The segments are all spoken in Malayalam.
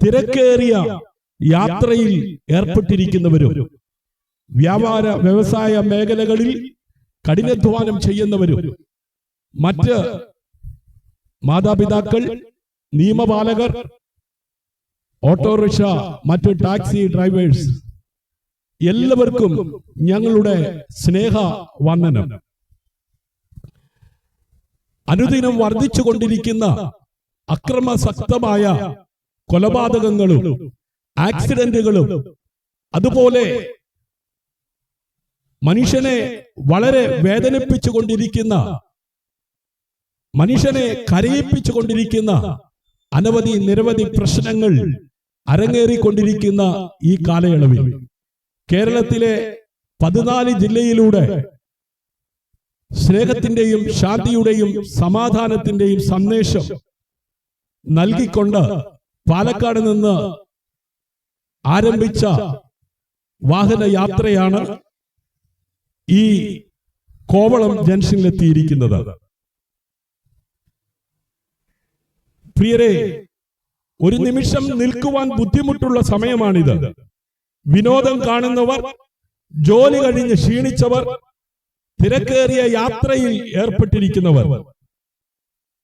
തിരക്കേറിയ യാത്രയിൽ ഏർപ്പെട്ടിരിക്കുന്നവരും വ്യാപാര വ്യവസായ മേഖലകളിൽ കഠിനാധ്വാനം ചെയ്യുന്നവരും മറ്റ് മാതാപിതാക്കൾ, നിയമപാലകർ, ഓട്ടോറിക്ഷ, മറ്റ് ടാക്സി ഡ്രൈവേഴ്സ് എല്ലാവർക്കും ഞങ്ങളുടെ സ്നേഹ വന്ദനം. അനുദിനം വർദ്ധിച്ചുകൊണ്ടിരിക്കുന്ന അക്രമസക്തമായ കൊലപാതകങ്ങളും ആക്സിഡന്റുകളും അതുപോലെ മനുഷ്യനെ വളരെ വേദനിപ്പിച്ചുകൊണ്ടിരിക്കുന്ന, മനുഷ്യനെ കരയിപ്പിച്ചുകൊണ്ടിരിക്കുന്ന നിരവധി പ്രശ്നങ്ങൾ അരങ്ങേറിക്കൊണ്ടിരിക്കുന്ന ഈ കാലയളവിൽ കേരളത്തിലെ 14 ജില്ലയിലൂടെ സ്നേഹത്തിന്റെയും ശാന്തിയുടെയും സമാധാനത്തിന്റെയും സന്ദേശം നൽകിക്കൊണ്ട് പാലക്കാട് നിന്ന് ആരംഭിച്ച വാഹനയാത്രയാണ് ഈ കോവളം ജംഗ്ഷനിലെത്തിയിരിക്കുന്നത്. പ്രിയരെ, ഒരു നിമിഷം നിൽക്കുവാൻ ബുദ്ധിമുട്ടുള്ള സമയമാണിത്. വിനോദം കാണുന്നവർ, ജോലി കഴിഞ്ഞ് ക്ഷീണിച്ചവർ, തിരക്കേറിയ യാത്രയിൽ ഏർപ്പെട്ടിരിക്കുന്നവർ,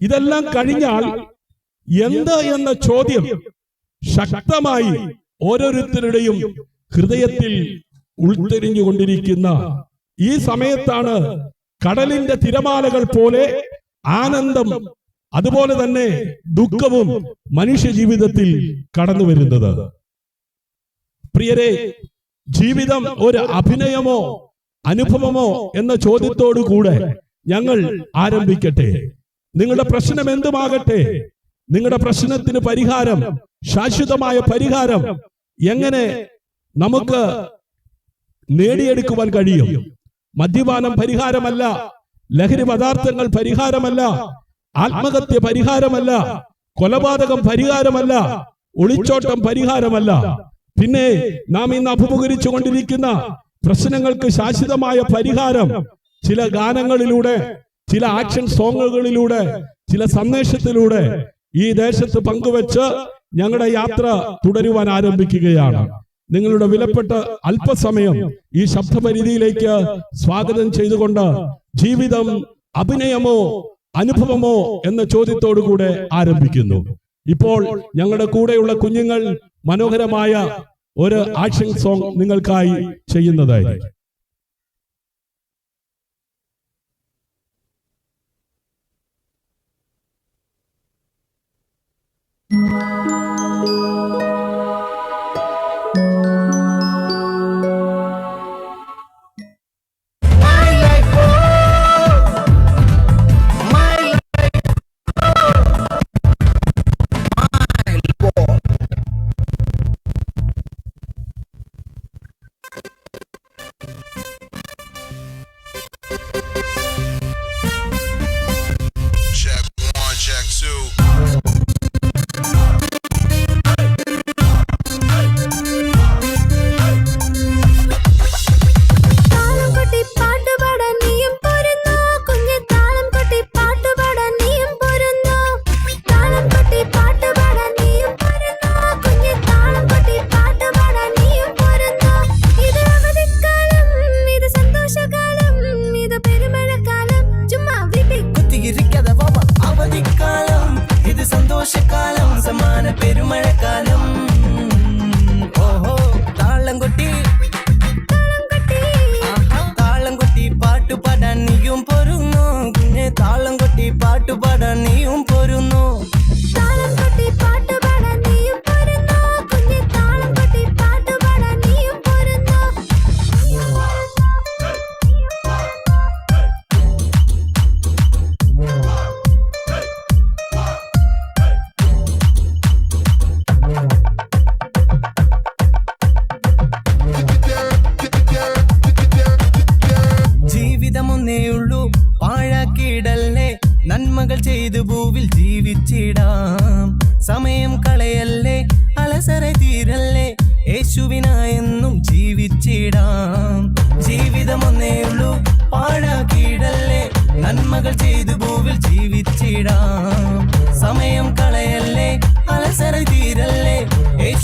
ഇതെല്ലാം കഴിഞ്ഞാൽ എന്ത് എന്ന ചോദ്യം ശക്തമായി ഓരോരുത്തരുടെയും ഹൃദയത്തിൽ ഉൾത്തെരിഞ്ഞുകൊണ്ടിരിക്കുന്ന ഈ സമയത്താണ് കടലിന്റെ തിരമാലകൾ പോലെ ആനന്ദം അതുപോലെ തന്നെ ദുഃഖവും മനുഷ്യ ജീവിതത്തിൽ കടന്നു വരുന്നത്. പ്രിയരെ, ജീവിതം ഒരു അഭിനയമോ അനുഭവമോ എന്ന ചോദ്യത്തോടു കൂടെ ഞങ്ങൾ ആരംഭിക്കട്ടെ. നിങ്ങളുടെ പ്രശ്നം എന്തുമാകട്ടെ, നിങ്ങളുടെ പ്രശ്നത്തിന് പരിഹാരം, ശാശ്വതമായ പരിഹാരം എങ്ങനെ നമുക്ക് നേടിയെടുക്കുവാൻ കഴിയും? മദ്യപാനം പരിഹാരമല്ല, ലഹരി പദാർത്ഥങ്ങൾ പരിഹാരമല്ല, ആത്മഹത്യ പരിഹാരമല്ല, കൊലപാതകം പരിഹാരമല്ല, ഒളിച്ചോട്ടം പരിഹാരമല്ല. പിന്നെ നാം ഇന്ന് അഭിമുഖീകരിച്ചു കൊണ്ടിരിക്കുന്ന പ്രശ്നങ്ങൾക്ക് ശാശ്വതമായ പരിഹാരം ചില ഗാനങ്ങളിലൂടെ, ചില ആക്ഷൻ സോങ്ങുകളിലൂടെ, ചില സന്ദേശത്തിലൂടെ ഈ ദേശത്ത് പങ്കുവെച്ച് ഞങ്ങളുടെ യാത്ര തുടരുവാൻ ആരംഭിക്കുകയാണ്. നിങ്ങളുടെ വിലപ്പെട്ട അല്പസമയം ഈ ശബ്ദപരിധിയിലേക്ക് സ്വാഗതം ചെയ്തുകൊണ്ട് ജീവിതം അഭിനയമോ അനുഭവമോ എന്ന ചോദ്യത്തോടുകൂടെ ആരംഭിക്കുന്നു. ഇപ്പോൾ ഞങ്ങളുടെ കൂടെയുള്ള കുഞ്ഞുങ്ങൾ മനോഹരമായ ഒരു ആക്ഷൻ സോങ് നിങ്ങൾക്കായി ചെയ്യുന്നതായിരിക്കും.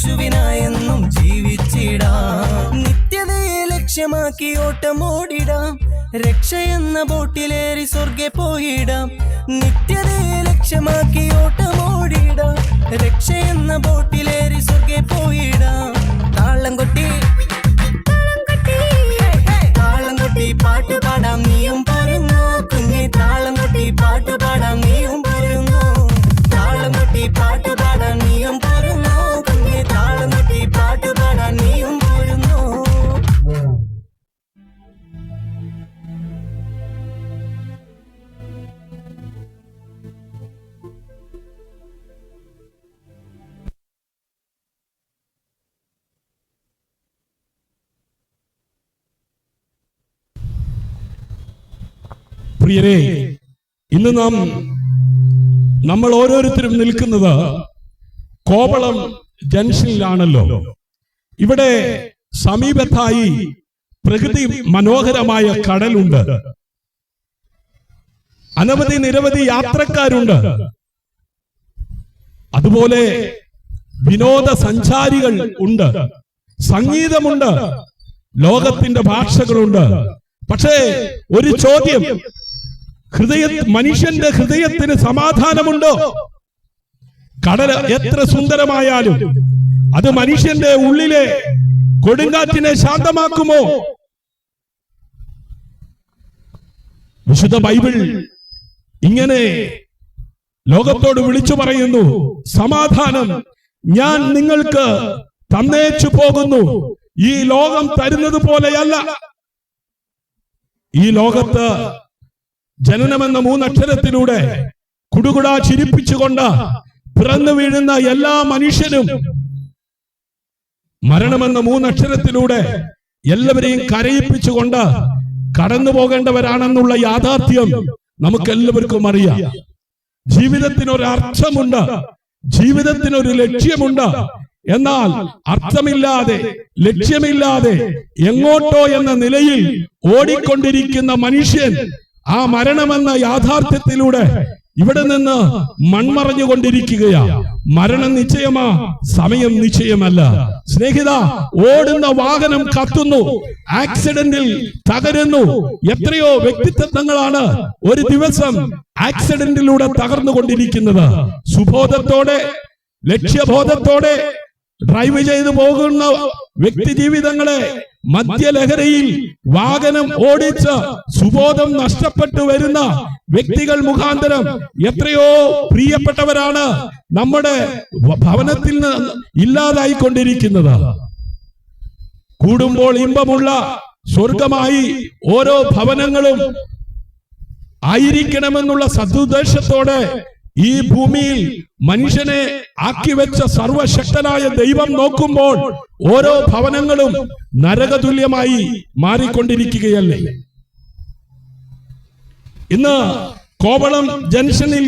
യേശുവിനായെന്നും ജീവിച്ചിടാം. നിത്യതയെ ലക്ഷ്യമാക്കി ഓട്ടമോടിടാം. രക്ഷയെന്ന ബോട്ടിലേറി സ്വർഗ്ഗെ പോയിടാം. നിത്യതയെ ലക്ഷ്യമാക്കി ഓട്ടമോടിടാം. രക്ഷയെന്ന ബോട്ടിലേറി സ്വർഗ്ഗെ പോയിടാം. താളം കൊട്ടി പാട്ടുപാടാം നീയും പോരുന്നു കുഞ്ഞെ. താളം കൊട്ടി പാട്ടുപാടാം നീയും പോരുന്നു. താളം കൊട്ടി പാട്ടുപാടാം നീയും പോരുന്നു കുഞ്ഞെ. താളം കൊട്ടി പാട്ടുപാടാം നീയും പോരുന്നു. പ്രിയരെ, ഇന്ന് നമ്മൾ ഓരോരുത്തരും നിൽക്കുന്നത് കോവളം ജംഗ്ഷനിലാണല്ലോ. ഇവിടെ സമീപത്തായി പ്രകൃതി മനോഹരമായ കടലുണ്ട്. അനവധി നിരവധി യാത്രക്കാരുണ്ട്. അതുപോലെ വിനോദസഞ്ചാരികൾ ഉണ്ട്. സംഗീതമുണ്ട്. ലോകത്തിന്റെ ഭാഷകളുണ്ട്. പക്ഷേ ഒരു ചോദ്യം, മനുഷ്യന്റെ ഹൃദയത്തിന് സമാധാനമുണ്ടോ? കടൽ എത്ര സുന്ദരമായാലും അത് മനുഷ്യന്റെ ഉള്ളിലെ കൊടുങ്കാറ്റിനെ ശാന്തമാക്കുമോ? വിശുദ്ധ ബൈബിൾ ഇങ്ങനെ ലോകത്തോട് വിളിച്ചു പറയുന്നു, സമാധാനം ഞാൻ നിങ്ങൾക്ക് തന്നേച്ചു പോകുന്നു. ഈ ലോകം തരുന്നത് പോലെയല്ല. ഈ ലോകത്ത് ജനനമെന്ന 3 അക്ഷരത്തിലൂടെ കുടുകുടാ ചിരിപ്പിച്ചുകൊണ്ട് പിറന്നു വീഴുന്ന എല്ലാ മനുഷ്യനും മരണമെന്ന 3 അക്ഷരത്തിലൂടെ എല്ലാവരെയും കരയിപ്പിച്ചുകൊണ്ട് കടന്നു പോകേണ്ടവരാണെന്നുള്ള യാഥാർത്ഥ്യം നമുക്കെല്ലാവർക്കും അറിയാം. ജീവിതത്തിനൊരു അർത്ഥമുണ്ട്, ജീവിതത്തിനൊരു ലക്ഷ്യമുണ്ട്. എന്നാൽ അർത്ഥമില്ലാതെ ലക്ഷ്യമില്ലാതെ എങ്ങോട്ടോ എന്ന നിലയിൽ ഓടിക്കൊണ്ടിരിക്കുന്ന മനുഷ്യൻ ആ മരണമെന്ന യാഥാർത്ഥ്യത്തിലൂടെ ഇവിടെ നിന്ന് മൺമറഞ്ഞുകൊണ്ടിരിക്കുകയാ. മരണം നിശ്ചയമാ, സമയം നിശ്ചയമല്ല. സ്നേഹിത, ഓടുന്ന വാഹനം കത്തുന്നു, ആക്സിഡന്റിൽ തകരുന്നു. എത്രയോ വ്യക്തിത്വങ്ങളാണ് ഒരു ദിവസം ആക്സിഡന്റിലൂടെ തകർന്നുകൊണ്ടിരിക്കുന്നത്. സുബോധത്തോടെ ലക്ഷ്യബോധത്തോടെ ഡ്രൈവ് ചെയ്തു പോകുന്ന വ്യക്തി ജീവിതങ്ങളെ മദ്യലഹരിയിൽ വാഹനം ഓടിച്ച് സുബോധം നഷ്ടപ്പെട്ടു വരുന്ന വ്യക്തികൾ മുഖാന്തരം എത്രയോ പ്രിയപ്പെട്ടവരാണ് നമ്മുടെ ഭവനത്തിൽ നിന്ന് ഇല്ലാതായിക്കൊണ്ടിരിക്കുന്നത്. കൂടുമ്പോൾ ഇമ്പമുള്ള സ്വർഗമായി ഓരോ ഭവനങ്ങളും ആയിരിക്കണമെന്നുള്ള സദുദ്ദേശത്തോടെ ഈ ഭൂമിയിൽ മനുഷ്യനെ ആക്കിവെച്ച സർവശക്തനായ ദൈവം നോക്കുമ്പോൾ ഓരോ ഭവനങ്ങളും നരകതുല്യമായി മാറിക്കൊണ്ടിരിക്കുകയല്ലേ. ഇന്ന് കോവളം ജംഗ്ഷനിൽ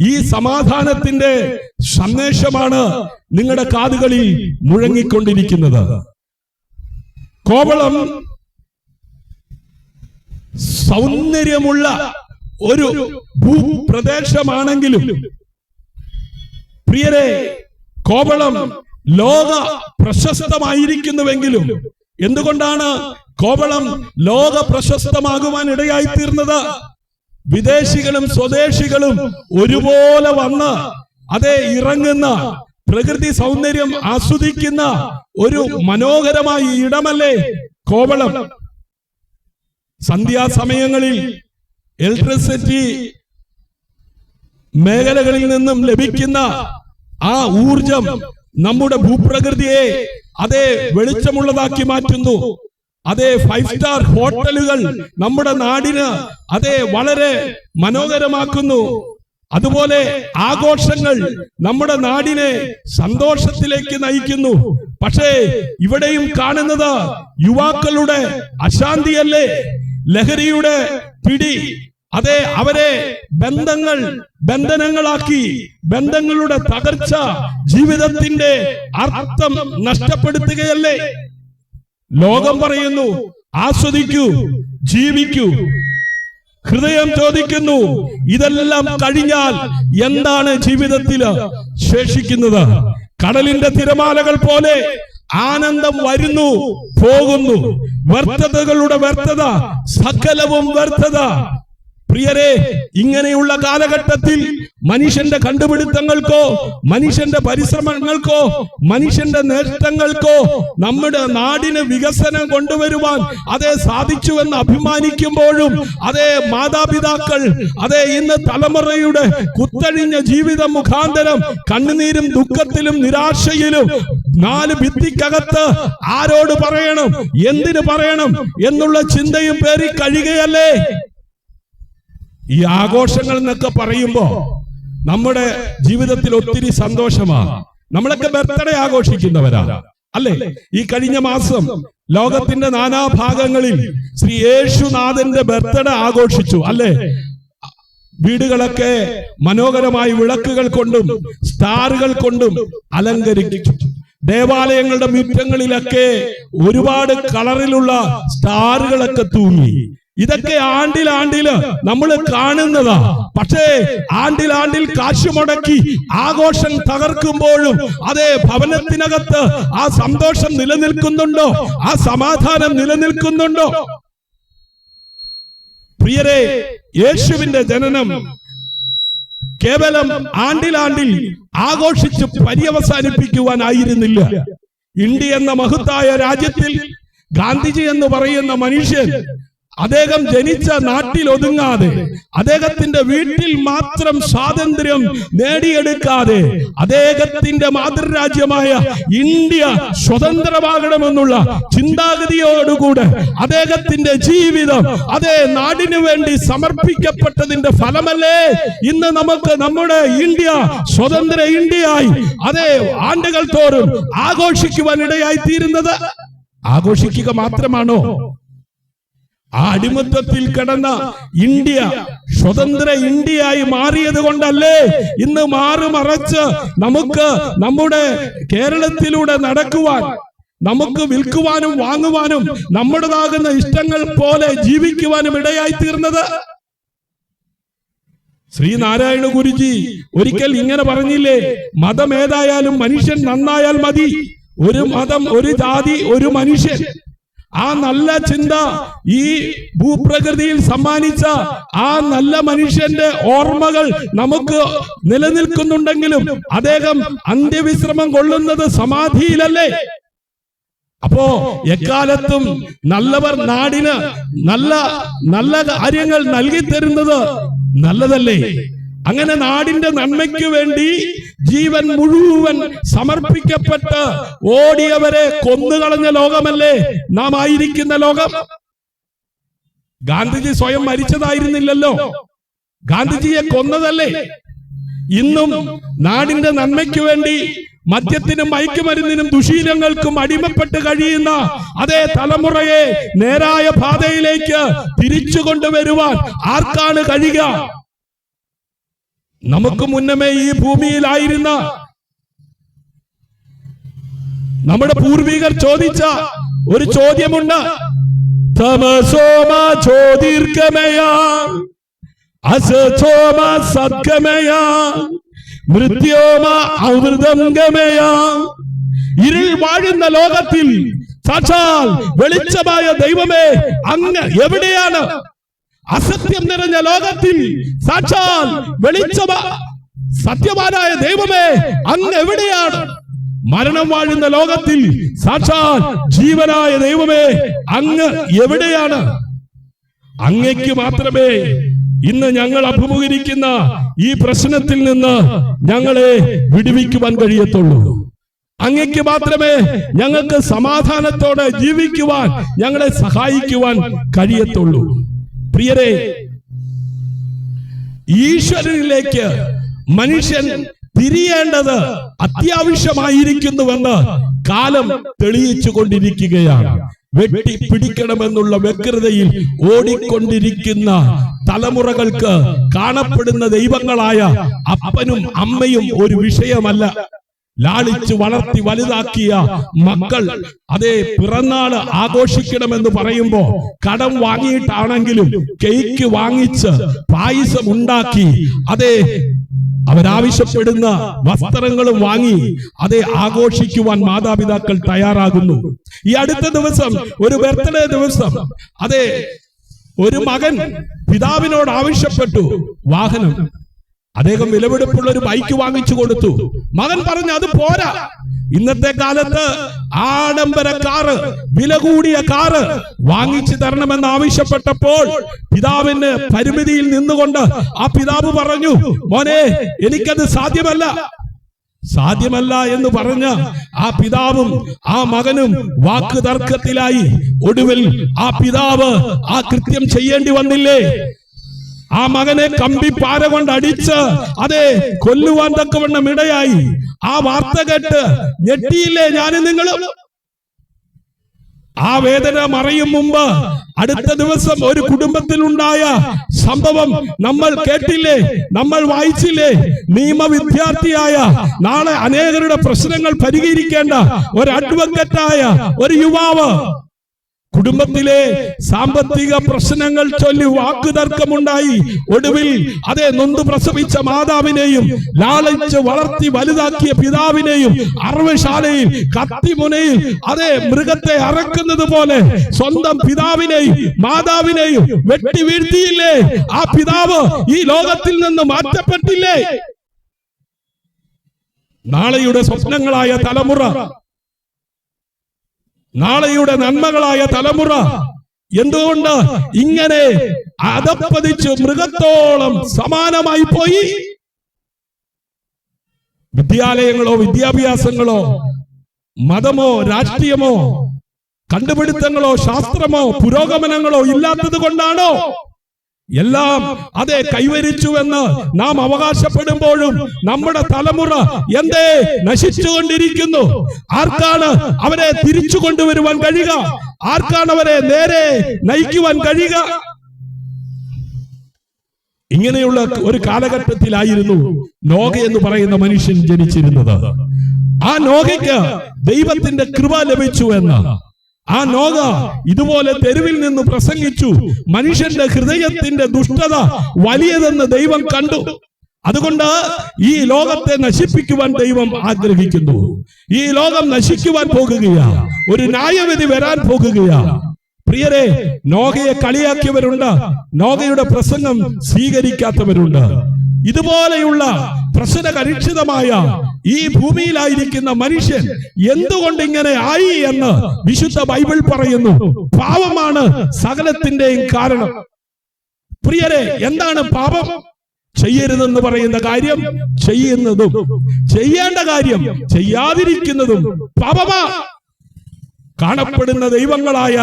ഈ സമാധാനത്തിന്റെ സന്ദേശമാണ് നിങ്ങളുടെ കാതുകളിൽ മുഴങ്ങിക്കൊണ്ടിരിക്കുന്നത്. കോവളം സൗന്ദര്യമുള്ള ഒരു ഭൂപ്രദേശമാണെങ്കിലും പ്രിയരെ, കോവളം ലോക പ്രശസ്തമായിരിക്കുന്നുവെങ്കിലും എന്തുകൊണ്ടാണ് കോവളം ലോക പ്രശസ്തമാകുവാൻ ഇടയായി തീർന്നത്? വിദേശികളും സ്വദേശികളും ഒരുപോലെ വന്ന് അതേ ഇറങ്ങുന്ന പ്രകൃതി സൗന്ദര്യം ആസ്വദിക്കുന്ന ഒരു മനോഹരമായ ഇടമല്ലേ കോവളം. സന്ധ്യാസമയങ്ങളിൽ ഇലക്ട്രിസിറ്റി മേഖലകളിൽ നിന്നും ലഭിക്കുന്ന ആ ഊർജം നമ്മുടെ ഭൂപ്രകൃതിയെ അതേ വെളിച്ചമുള്ളതാക്കി മാറ്റുന്നു. അതേ 5 സ്റ്റാർ ഹോട്ടലുകൾ നമ്മുടെ നാടിന് അതേ വളരെ മനോഹരമാക്കുന്നു. അതുപോലെ ആഘോഷങ്ങൾ നമ്മുടെ നാടിനെ സന്തോഷത്തിലേക്ക് നയിക്കുന്നു. പക്ഷേ ഇവിടെയും കാണുന്നത് യുവാക്കളുടെ അശാന്തിയല്ലേ, ലഹരിയുടെ പിടി. അതെ, അവരെ ബന്ധനങ്ങളാക്കി, ബന്ധങ്ങളുടെ തകർച്ച, ജീവിതത്തിന്റെ അർത്ഥം നഷ്ടപ്പെടുത്തുകയല്ലേ. ലോകം പറയുന്നു ആസ്വദിക്കൂ, ജീവിക്കൂ. ഹൃദയം ചോദിക്കുന്നു ഇതെല്ലാം കഴിഞ്ഞാൽ എന്താണ് ജീവിതത്തിൽ ശേഷിക്കുന്നത്? കടലിന്റെ തിരമാലകൾ പോലെ ആനന്ദം വരുന്നു പോകുന്നു. വ്യർത്ഥതകളുടെ വ്യർത്ഥത, സകലവും വ്യർത്ഥത. പ്രിയരെ, ഇങ്ങനെയുള്ള കാലഘട്ടത്തിൽ മനുഷ്യന്റെ കണ്ടുപിടുത്തങ്ങൾക്കോ മനുഷ്യന്റെ പരിശ്രമങ്ങൾക്കോ മനുഷ്യന്റെ നേട്ടങ്ങൾക്കോ നമ്മുടെ നാടിന് വികസനം കൊണ്ടുവരുവാൻ അതേ സാധിച്ചുവെന്ന് അഭിമാനിക്കുമ്പോഴും അതേ മാതാപിതാക്കൾ ഇന്ന് തലമുറയുടെ കുത്തഴിഞ്ഞ ജീവിതം മുഖാന്തരം കണ്ണുനീരും ദുഃഖത്തിലും നിരാശയിലും 4 ഭിത്തിക്കകത്ത് ആരോട് പറയണം, എന്തിനു പറയണം എന്നുള്ള ചിന്തയും പേറി കഴിയുകയല്ലേ. ഈ ആഘോഷങ്ങൾ എന്നൊക്കെ പറയുമ്പോ നമ്മുടെ ജീവിതത്തിൽ ഒത്തിരി സന്തോഷമാണ്. നമ്മളൊക്കെ ബർത്ത്ഡേ ആഘോഷിക്കുന്നവരാ അല്ലേ? ഈ കഴിഞ്ഞ മാസം ലോകത്തിന്റെ നാനാഭാഗങ്ങളിൽ ശ്രീ യേശുനാഥന്റെ ബർത്ത്ഡേ ആഘോഷിച്ചു അല്ലേ? വീടുകളൊക്കെ മനോഹരമായി വിളക്കുകൾ കൊണ്ടും സ്റ്റാറുകൾ കൊണ്ടും അലങ്കരിച്ചു. ദേവാലയങ്ങളുടെ മുറ്റങ്ങളിലൊക്കെ ഒരുപാട് കളറിലുള്ള സ്റ്റാറുകളൊക്കെ തൂങ്ങി. ഇതൊക്കെ ആണ്ടിലാണ്ടില് നമ്മൾ കാണുന്നതാ. പക്ഷേ ആണ്ടിൽ കാശ് മുടക്കി ആഘോഷം തകർക്കുമ്പോഴും അതേ ഭവനത്തിനകത്ത് ആ സന്തോഷം നിലനിൽക്കുന്നുണ്ടോ? ആ സമാധാനം നിലനിൽക്കുന്നുണ്ടോ? പ്രിയരെ, യേശുവിന്റെ ജനനം കേവലം ആണ്ടിൽ ആഘോഷിച്ച് പര്യവസാനിപ്പിക്കുവാനായിരുന്നില്ല. ഇന്ത്യ എന്ന മഹത്തായ രാജ്യത്തിൽ ഗാന്ധിജി എന്ന് പറയുന്ന മനുഷ്യൻ അദ്ദേഹം ജനിച്ച നാട്ടിൽ ഒതുങ്ങാതെ, അദ്ദേഹത്തിന്റെ വീട്ടിൽ മാത്രം സ്വാതന്ത്ര്യം നേടിയെടുക്കാതെ, അദ്ദേഹത്തിന്റെ മാതൃരാജ്യമായ ഇന്ത്യ സ്വതന്ത്രമാകണമെന്നുള്ള ചിന്താഗതിയോടുകൂടെ അദ്ദേഹത്തിന്റെ ജീവിതം അതേ നാടിനു വേണ്ടി സമർപ്പിക്കപ്പെട്ടതിന്റെ ഫലമല്ലേ ഇന്ന് നമുക്ക് നമ്മുടെ ഇന്ത്യ സ്വതന്ത്ര ഇന്ത്യയായി അതേ ആണ്ടുകൾ തോറും ആഘോഷിക്കുവാൻ ഇടയായി തീരുന്നത്? ആഘോഷിക്കുക മാത്രമാണോ? ആ അടിമത്തത്തിൽ കിടന്ന ഇന്ത്യ സ്വതന്ത്ര ഇന്ത്യയായി മാറിയത് കൊണ്ടല്ലേ ഇന്ന് മാറുമറച്ച് നമുക്ക് നമ്മുടെ കേരളത്തിലൂടെ നടക്കുവാൻ, നമുക്ക് വിൽക്കുവാനും വാങ്ങുവാനും നമ്മുടേതാകുന്ന ഇഷ്ടങ്ങൾ പോലെ ജീവിക്കുവാനും ഇടയായി തീർന്നത്? ശ്രീനാരായണ ഗുരുജി ഒരിക്കൽ ഇങ്ങനെ പറഞ്ഞില്ലേ, മതം ഏതായാലും മനുഷ്യൻ നന്നായാൽ മതി. ഒരു മതം, ഒരു ജാതി, ഒരു മനുഷ്യൻ. ആ നല്ല ചിന്ത ഈ ഭൂപ്രകൃതിയിൽ സമ്മാനിച്ച ആ നല്ല മനുഷ്യന്റെ ഓർമ്മകൾ നമുക്ക് നിലനിൽക്കുന്നുണ്ടെങ്കിലും അദ്ദേഹം അന്ത്യവിശ്രമം കൊള്ളുന്നത് സമാധിയിലല്ലേ? അപ്പോ എക്കാലത്തും നല്ലവർ നാടിന് നല്ല കാര്യങ്ങൾ നൽകി തരുന്നത് നല്ലതല്ലേ? അങ്ങനെ നാടിന്റെ നന്മയ്ക്ക് വേണ്ടി ജീവൻ മുഴുവൻ സമർപ്പിക്കപ്പെട്ട് ഓടിയവരെ കൊന്നുകളഞ്ഞ ലോകമല്ലേ നാം ആയിരിക്കുന്ന ലോകം? ഗാന്ധിജി സ്വയം മരിച്ചതായിരുന്നില്ലല്ലോ, ഗാന്ധിജിയെ കൊന്നതല്ലേ? ഇന്നും നാടിന്റെ നന്മയ്ക്ക് വേണ്ടി മദ്യത്തിനും മയക്കുമരുന്നിനും ദുശീലങ്ങൾക്കും അടിമപ്പെട്ട് കഴിയുന്ന അതേ തലമുറയെ നേരായ പാതയിലേക്ക് തിരിച്ചു കൊണ്ടുവരുവാൻ ആർക്കാണ് കഴിയുക? നമുക്ക് മുന്നമേ ഈ ഭൂമിയിലായിരുന്ന നമ്മുടെ പൂർവികർ ചോദിച്ച ഒരു ചോദ്യമുണ്ട്. തമസോമ ജ്യോതിർഗമയ അസതോമ സദ്ഗമയ മൃത്യോമ അമൃതം ഗമയ. ഇരുൾ വാഴുന്ന ലോകത്തിൽ സാക്ഷാൽ വെളിച്ചമായ ദൈവമേ അങ്ങ് എവിടെയാണ്? അസത്യം നിറഞ്ഞ ലോകത്തിൽ സാക്ഷാൽ സത്യവാനായ ദൈവമേ അങ്ങ് എവിടെയാണ്? മരണം വാഴുന്ന ലോകത്തിൽ സാക്ഷാൽ ജീവനായ ദൈവമേ അങ്ങ് എവിടെയാണ്? അങ്ങയ്ക്ക് മാത്രമേ ഇന്ന് ഞങ്ങൾ അഭിമുഖീകരിക്കുന്ന ഈ പ്രശ്നത്തിൽ നിന്ന് ഞങ്ങളെ വിടുവിക്കുവാൻ കഴിയത്തുള്ളൂ. അങ്ങയ്ക്ക് മാത്രമേ ഞങ്ങൾക്ക് സമാധാനത്തോടെ ജീവിക്കുവാൻ ഞങ്ങളെ സഹായിക്കുവാൻ കഴിയത്തുള്ളൂ. പ്രിയരെ, ഈശ്വരനിലേക്ക് മനുഷ്യൻ തിരിയേണ്ടത് അത്യാവശ്യമായിരിക്കുന്നുവെന്ന് കാലം തെളിയിച്ചു കൊണ്ടിരിക്കുകയാണ്. വെട്ടിപ്പിടിക്കണമെന്നുള്ള വ്യഗ്രതയിൽ ഓടിക്കൊണ്ടിരിക്കുന്ന തലമുറകൾക്ക് കാണപ്പെടുന്ന ദൈവങ്ങളായ അപ്പനും അമ്മയും ഒരു വിഷയമല്ല. ലാളിച്ച് വളർത്തി വലുതാക്കിയ മക്കൾ അതേ പിറന്നാള് ആഘോഷിക്കണമെന്ന് പറയുമ്പോ കടം വാങ്ങിയിട്ടാണെങ്കിലും കേക്ക് വാങ്ങിച്ച് പായസം ഉണ്ടാക്കി അതേ അവരാവശ്യപ്പെടുന്ന വസ്ത്രങ്ങളും വാങ്ങി അതേ ആഘോഷിക്കുവാൻ മാതാപിതാക്കൾ തയ്യാറാകുന്നു. ഈ അടുത്ത ദിവസം ഒരു ബർത്ത്ഡേ ദിവസം അതെ ഒരു മകൻ പിതാവിനോട് ആവശ്യപ്പെട്ടു വാഹനം. അദ്ദേഹം വിലപിടിപ്പുള്ള ഒരു ബൈക്ക് വാങ്ങിച്ചു കൊടുത്തു. മകൻ പറഞ്ഞു അത് പോരാ, ഇന്നത്തെ കാലത്ത് ആഡംബര കാറ്, വില കൂടിയ കാറ് വാങ്ങിച്ചു തരണമെന്ന് ആവശ്യപ്പെട്ടപ്പോൾ പിതാവിന് പരിമിതിയിൽ നിന്നുകൊണ്ട് ആ പിതാവ് പറഞ്ഞു, മോനെ എനിക്കത് സാധ്യമല്ല എന്ന് പറഞ്ഞ ആ പിതാവും ആ മകനും വാക്ക് തർക്കത്തിലായി. ഒടുവിൽ ആ പിതാവ് ആ കൃത്യം ചെയ്യേണ്ടി വന്നില്ലേ? ആ മകനെ കമ്പിപ്പാര കൊണ്ട് അടിച്ച് അതെ കൊല്ലുവാൻ തക്കവണ്ണം ഇടയായി. ആ വാർത്ത കേട്ട് ഞെട്ടിയില്ലേ ഞാനും നിങ്ങളും? ആ വേദന മറയും മുമ്പ് അടുത്ത ദിവസം ഒരു കുടുംബത്തിലുണ്ടായ സംഭവം നമ്മൾ കേട്ടില്ലേ, നമ്മൾ വായിച്ചില്ലേ? നിയമ വിദ്യാർത്ഥിയായ നാളെ അനേകരുടെ പ്രശ്നങ്ങൾ പരിഹരിക്കേണ്ട ഒരു അഡ്വക്കറ്റായ ഒരു യുവാവ് കുടുംബത്തിലെ സാമ്പത്തിക പ്രശ്നങ്ങൾ ചൊല്ലി വാക്കുതർക്കമുണ്ടായി. ഒടുവിൽ അതേ നൊന്തു പ്രസവിച്ച മാതാവിനെയും ലാളിച്ച് വളർത്തി വലുതാക്കിയ പിതാവിനെയും അറവശാലയിൽ കത്തിമുനയിൽ അതേ മൃഗത്തെ അറക്കുന്നത് പോലെ സ്വന്തം പിതാവിനെയും മാതാവിനെയും വെട്ടി വീഴ്ത്തിയില്ലേ? ആ പിതാവ് ഈ ലോകത്തിൽ നിന്ന് മാറ്റപ്പെട്ടില്ലേ? നാളെയുടെ സ്വപ്നങ്ങളായ തലമുറ, നാളെയുടെ നന്മകളായ തലമുറ എന്തുകൊണ്ട് ഇങ്ങനെ അധപ്പതിച്ച് മൃഗത്തോളം സമാനമായി പോയി? വിദ്യാലയങ്ങളോ വിദ്യാഭ്യാസങ്ങളോ മതമോ രാഷ്ട്രീയമോ കണ്ടുപിടുത്തങ്ങളോ ശാസ്ത്രമോ പുരോഗമനങ്ങളോ ഇല്ലാത്തത് കൊണ്ടാണോ എല്ലാം അതെ കൈവരിച്ചുവെന്ന് നാം അവകാശപ്പെടുമ്പോഴും നമ്മുടെ തലമുറ എന്തേ നശിച്ചുകൊണ്ടിരിക്കുന്നു? ആർക്കാണ് അവരെ തിരിച്ചു കൊണ്ടുവരുവാൻ കഴിയുക? ആർക്കാണ് അവരെ നേരെ നയിക്കുവാൻ കഴിയുക? ഇങ്ങനെയുള്ള ഒരു കാലഘട്ടത്തിലായിരുന്നു നോഗ എന്ന് പറയുന്ന മനുഷ്യൻ ജനിച്ചിരുന്നത്. ആ നോഗയ്ക്ക് ദൈവത്തിന്റെ കൃപ ലഭിച്ചു എന്ന്. ആ നോഗ ഇതുപോലെ തെരുവിൽ നിന്ന് പ്രസംഗിച്ചു. മനുഷ്യന്റെ ഹൃദയത്തിന്റെ ദുഷ്ടത വലിയതെന്ന് ദൈവം കണ്ടു. അതുകൊണ്ട് ഈ ലോകത്തെ നശിപ്പിക്കുവാൻ ദൈവം ആഗ്രഹിക്കുന്നു. ഈ ലോകം നശിക്കുവാൻ പോകുകയാ, ഒരു ന്യായവിധി വരാൻ പോകുകയാ. പ്രിയരെ, നോഗയെ കളിയാക്കിയവരുണ്ട്, നോഗയുടെ പ്രസംഗം സ്വീകരിക്കാത്തവരുണ്ട്. ഇതുപോലെയുള്ള പ്രശ്നകലുഷിതമായ ഈ ഭൂമിയിലായിരിക്കുന്ന മനുഷ്യൻ എന്തുകൊണ്ട് ഇങ്ങനെ ആയി എന്ന് വിശുദ്ധ ബൈബിൾ പറയുന്നു. പാപമാണ് സകലത്തിന്റെയും കാരണം. പ്രിയരെ, എന്താണ് പാപം? ചെയ്യരുതെന്ന് പറയുന്ന കാര്യം ചെയ്യുന്നതും ചെയ്യേണ്ട കാര്യം ചെയ്യാതിരിക്കുന്നതും പാപമാ. കാണപ്പെടുന്ന ദൈവങ്ങളായ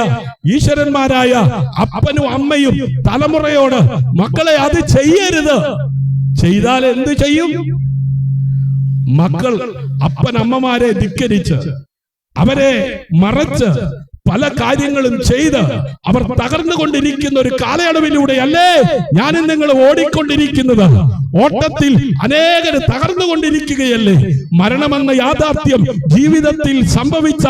ഈശ്വരന്മാരായ അപ്പനും അമ്മയും തലമുറയോട് മക്കളെ അത് ചെയ്യരുത്, ചെയ്താൽ എന്ത് ചെയ്യും? മക്കൾ അപ്പനമ്മമാരെ ധിക്കരിച്ച് അവരെ മറച്ച് പല കാര്യങ്ങളും ചെയ്ത് അവർ തകർന്നുകൊണ്ടിരിക്കുന്ന ഒരു കാലയളവിലൂടെയല്ലേ ഞാനും നിങ്ങൾ ഓടിക്കൊണ്ടിരിക്കുന്നത്? ഓട്ടത്തിൽ അനേകര് തകർന്നുകൊണ്ടിരിക്കുകയല്ലേ? മരണമെന്ന യാഥാർത്ഥ്യം ജീവിതത്തിൽ സംഭവിച്ച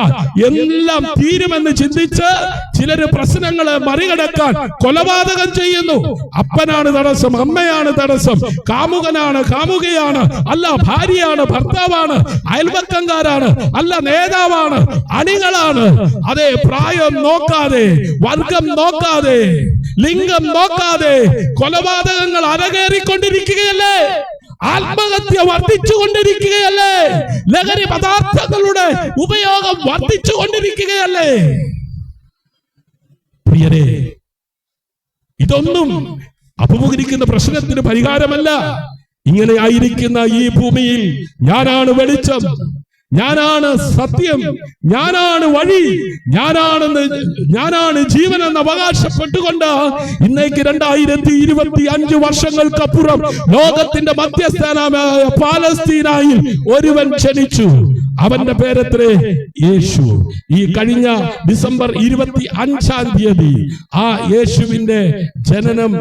എല്ലാം തീരുമെന്ന് ചിന്തിച്ച് ചിലര് പ്രശ്നങ്ങളെ മറികടക്കാൻ കൊലപാതകം ചെയ്യുന്നു. അപ്പനാണ് തടസ്സം, അമ്മയാണ് തടസ്സം, കാമുകനാണ് കാമുകയാണ്, അല്ല ഭാര്യയാണ് ഭർത്താവാണ്, അയൽപക്കംകാരാണ്, അല്ല നേതാവാണ്, അണികളാണ്. അതെ, പ്രായം നോക്കാതെ, വർഗം നോക്കാതെ, ലിംഗം നോക്കാതെ കൊലപാതകങ്ങൾ അരകേറിക്കൊണ്ടിരിക്കുകയല്ലേ? ആത്മഹത്യ വർദ്ധിച്ചുകൊണ്ടിരിക്കുകയല്ലേ? ലഹരി പദാർത്ഥങ്ങളുടെ ഉപയോഗം വർദ്ധിച്ചുകൊണ്ടിരിക്കുകയല്ലേ? പ്രിയരെ, ഇതൊന്നും അഭിമുഖീകരിക്കുന്ന പ്രശ്നത്തിന് പരിഹാരമല്ല. ഇങ്ങനെ ആയിരിക്കുന്ന ഈ ഭൂമിയിൽ ഞാനാണ് വെളിച്ചം, ഞാനാണ് സത്യം, ഞാനാണ് വഴി, ഞാനാണ് ജീവൻ എന്ന് അവകാശപ്പെട്ടുകൊണ്ട് ഇന്നേക്ക് 2025 വർഷങ്ങൾക്കപ്പുറം ലോകത്തിന്റെ മധ്യസ്ഥാനമായ പാലസ്തീനായിൽ ഒരുവൻ ജനിച്ചു. അവന്റെ പേരത്രേ യേശു. ഈ കഴിഞ്ഞ ഡിസംബർ 25-ാം തീയതി ആ യേശുവിന്റെ ജനനം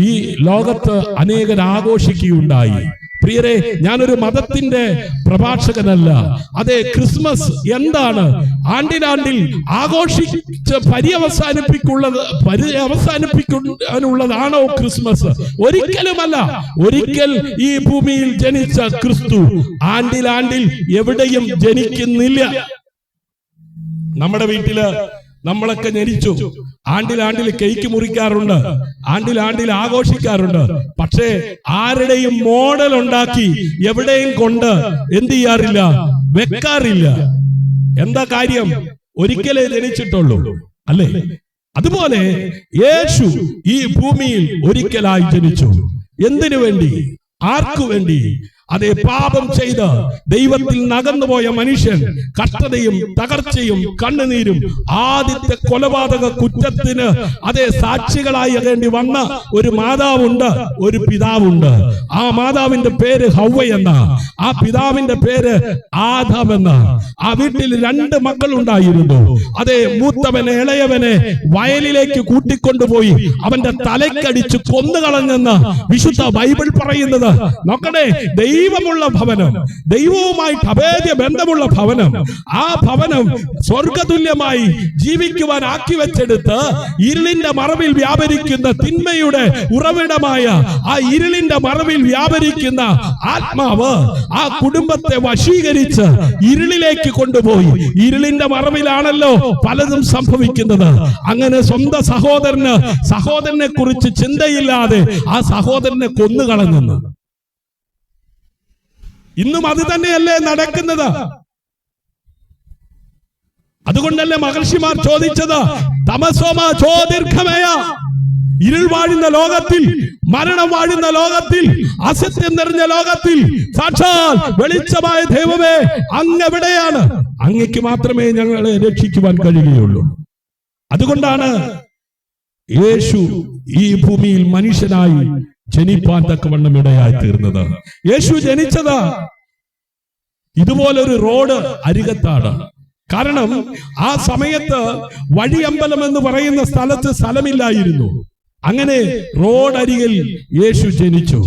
ഈ ലോകത്ത് അനേകർ ആഘോഷിക്കുകയുണ്ടായി. പ്രിയരെ, ഞാനൊരു മതത്തിന്റെ പ്രഭാഷകനല്ല. അതെ, ക്രിസ്മസ് എന്താണ്? ആണ്ടിലാണ്ടിൽ ആഘോഷിച്ച് പര്യവസാനിപ്പിക്കാനുള്ളതാണോ ക്രിസ്മസ്? ഒരിക്കലുമല്ല. ഒരിക്കൽ ഈ ഭൂമിയിൽ ജനിച്ച ക്രിസ്തു ആണ്ടിലാണ്ടിൽ എവിടെയും ജനിക്കുന്നില്ല. നമ്മുടെ വീട്ടില് നമ്മളൊക്കെ ജനിച്ചു, ആണ്ടിലാണ്ടിൽ കേക്ക് മുറിക്കാറുണ്ട്, ആണ്ടിലാണ്ടിൽ ആഘോഷിക്കാറുണ്ട്. പക്ഷേ ആരുടെയും മോഡൽ ഉണ്ടാക്കി എവിടെയും കൊണ്ട് എന്ത് ചെയ്യാറില്ല, വെക്കാറില്ല. എന്താ കാര്യം? ഒരിക്കലേ ജനിച്ചിട്ടുള്ളൂ, അല്ലേ? അതുപോലെ യേശു ഈ ഭൂമിയിൽ ഒരിക്കലായി ജനിച്ചു. എന്തിനു വേണ്ടി? ആർക്കു വേണ്ടി? അതേ, പാപം ചെയ്ത് ദൈവത്തിൽ നകന്നുപോയ മനുഷ്യൻ കഷ്ടതയും തകർച്ചയും കണ്ണുനീരും ആദ്യത്തെ കൊലപാതക കുറ്റത്തിന് അതേ സാക്ഷികളായി വേണ്ടി വന്ന ഒരു മാതാവുണ്ട്, ഒരു പിതാവുണ്ട്. ആ മാതാവിന്റെ പേര് ഹവ്വ എന്ന, ആ പിതാവിന്റെ പേര് ആദാം എന്ന. ആ വീട്ടിൽ 2 മക്കളുണ്ടായിരുന്നു. അതേ, മൂത്തവനെ ഇളയവനെ വയലിലേക്ക് കൂട്ടിക്കൊണ്ടുപോയി അവന്റെ തലക്കടിച്ച് കൊന്നുകളഞ്ഞെന്ന് വിശുദ്ധ ബൈബിൾ പറയുന്നത്. നോക്കണേ, ദൈവമുള്ള ഭവനം, ദൈവവുമായിട്ട് അഭേദ്യ ബന്ധമുള്ള ഭവനം, ആ ഭവനം സ്വർഗതുല്യമായി ജീവിക്കുവാൻ ആക്കി വെച്ചെടുത്ത് ഇരുളിന്റെ മറവിൽ വ്യാപരിക്കുന്ന തിന്മയുടെ ഉറവിടമായ ആ ഇരുളിന്റെ മറവിൽ വ്യാപരിക്കുന്ന ആത്മാവ് ആ കുടുംബത്തെ വശീകരിച്ച് ഇരുളിലേക്ക് കൊണ്ടുപോയി. ഇരുളിന്റെ മറവിലാണല്ലോ പലതും സംഭവിക്കുന്നത്. അങ്ങനെ സ്വന്തം സഹോദരനെ കുറിച്ച് ചിന്തയില്ലാതെ ആ സഹോദരനെ കൊന്നുകളഞ്ഞെന്ന്. ഇന്നും അത് തന്നെയല്ലേ നടക്കുന്നത്? അതുകൊണ്ടല്ലേ മഹർഷിമാർ ചോദിച്ചത്, തമസോമ ജ്യോതിർഗമയ, ഇരുൾ വാഴുന്ന ലോകത്തിൽ, മരണം വാഴുന്ന ലോകത്തിൽ, അസത്യം നിറഞ്ഞ ലോകത്തിൽ സാക്ഷാൽ വെളിച്ചമായ ദൈവമേ അങ്ങ് എവിടെയാണ്? അങ്ങയ്ക്ക് മാത്രമേ ഞങ്ങളെ രക്ഷിക്കുവാൻ കഴിയുകയുള്ളൂ. അതുകൊണ്ടാണ് യേശു ഈ ഭൂമിയിൽ മനുഷ്യനായി ജനിപ്പാൻ തക്കവണ്ണം ഇടയായി തീർന്നത്. യേശു ജനിച്ചത് ഇതുപോലൊരു റോഡ് അരികത്താണ്. കാരണം ആ സമയത്ത് വഴിയമ്പലം എന്ന് പറയുന്ന സ്ഥലത്ത് സ്ഥലമില്ലായിരുന്നു. അങ്ങനെ റോഡ് അരികിൽ യേശു ജനിച്ചു.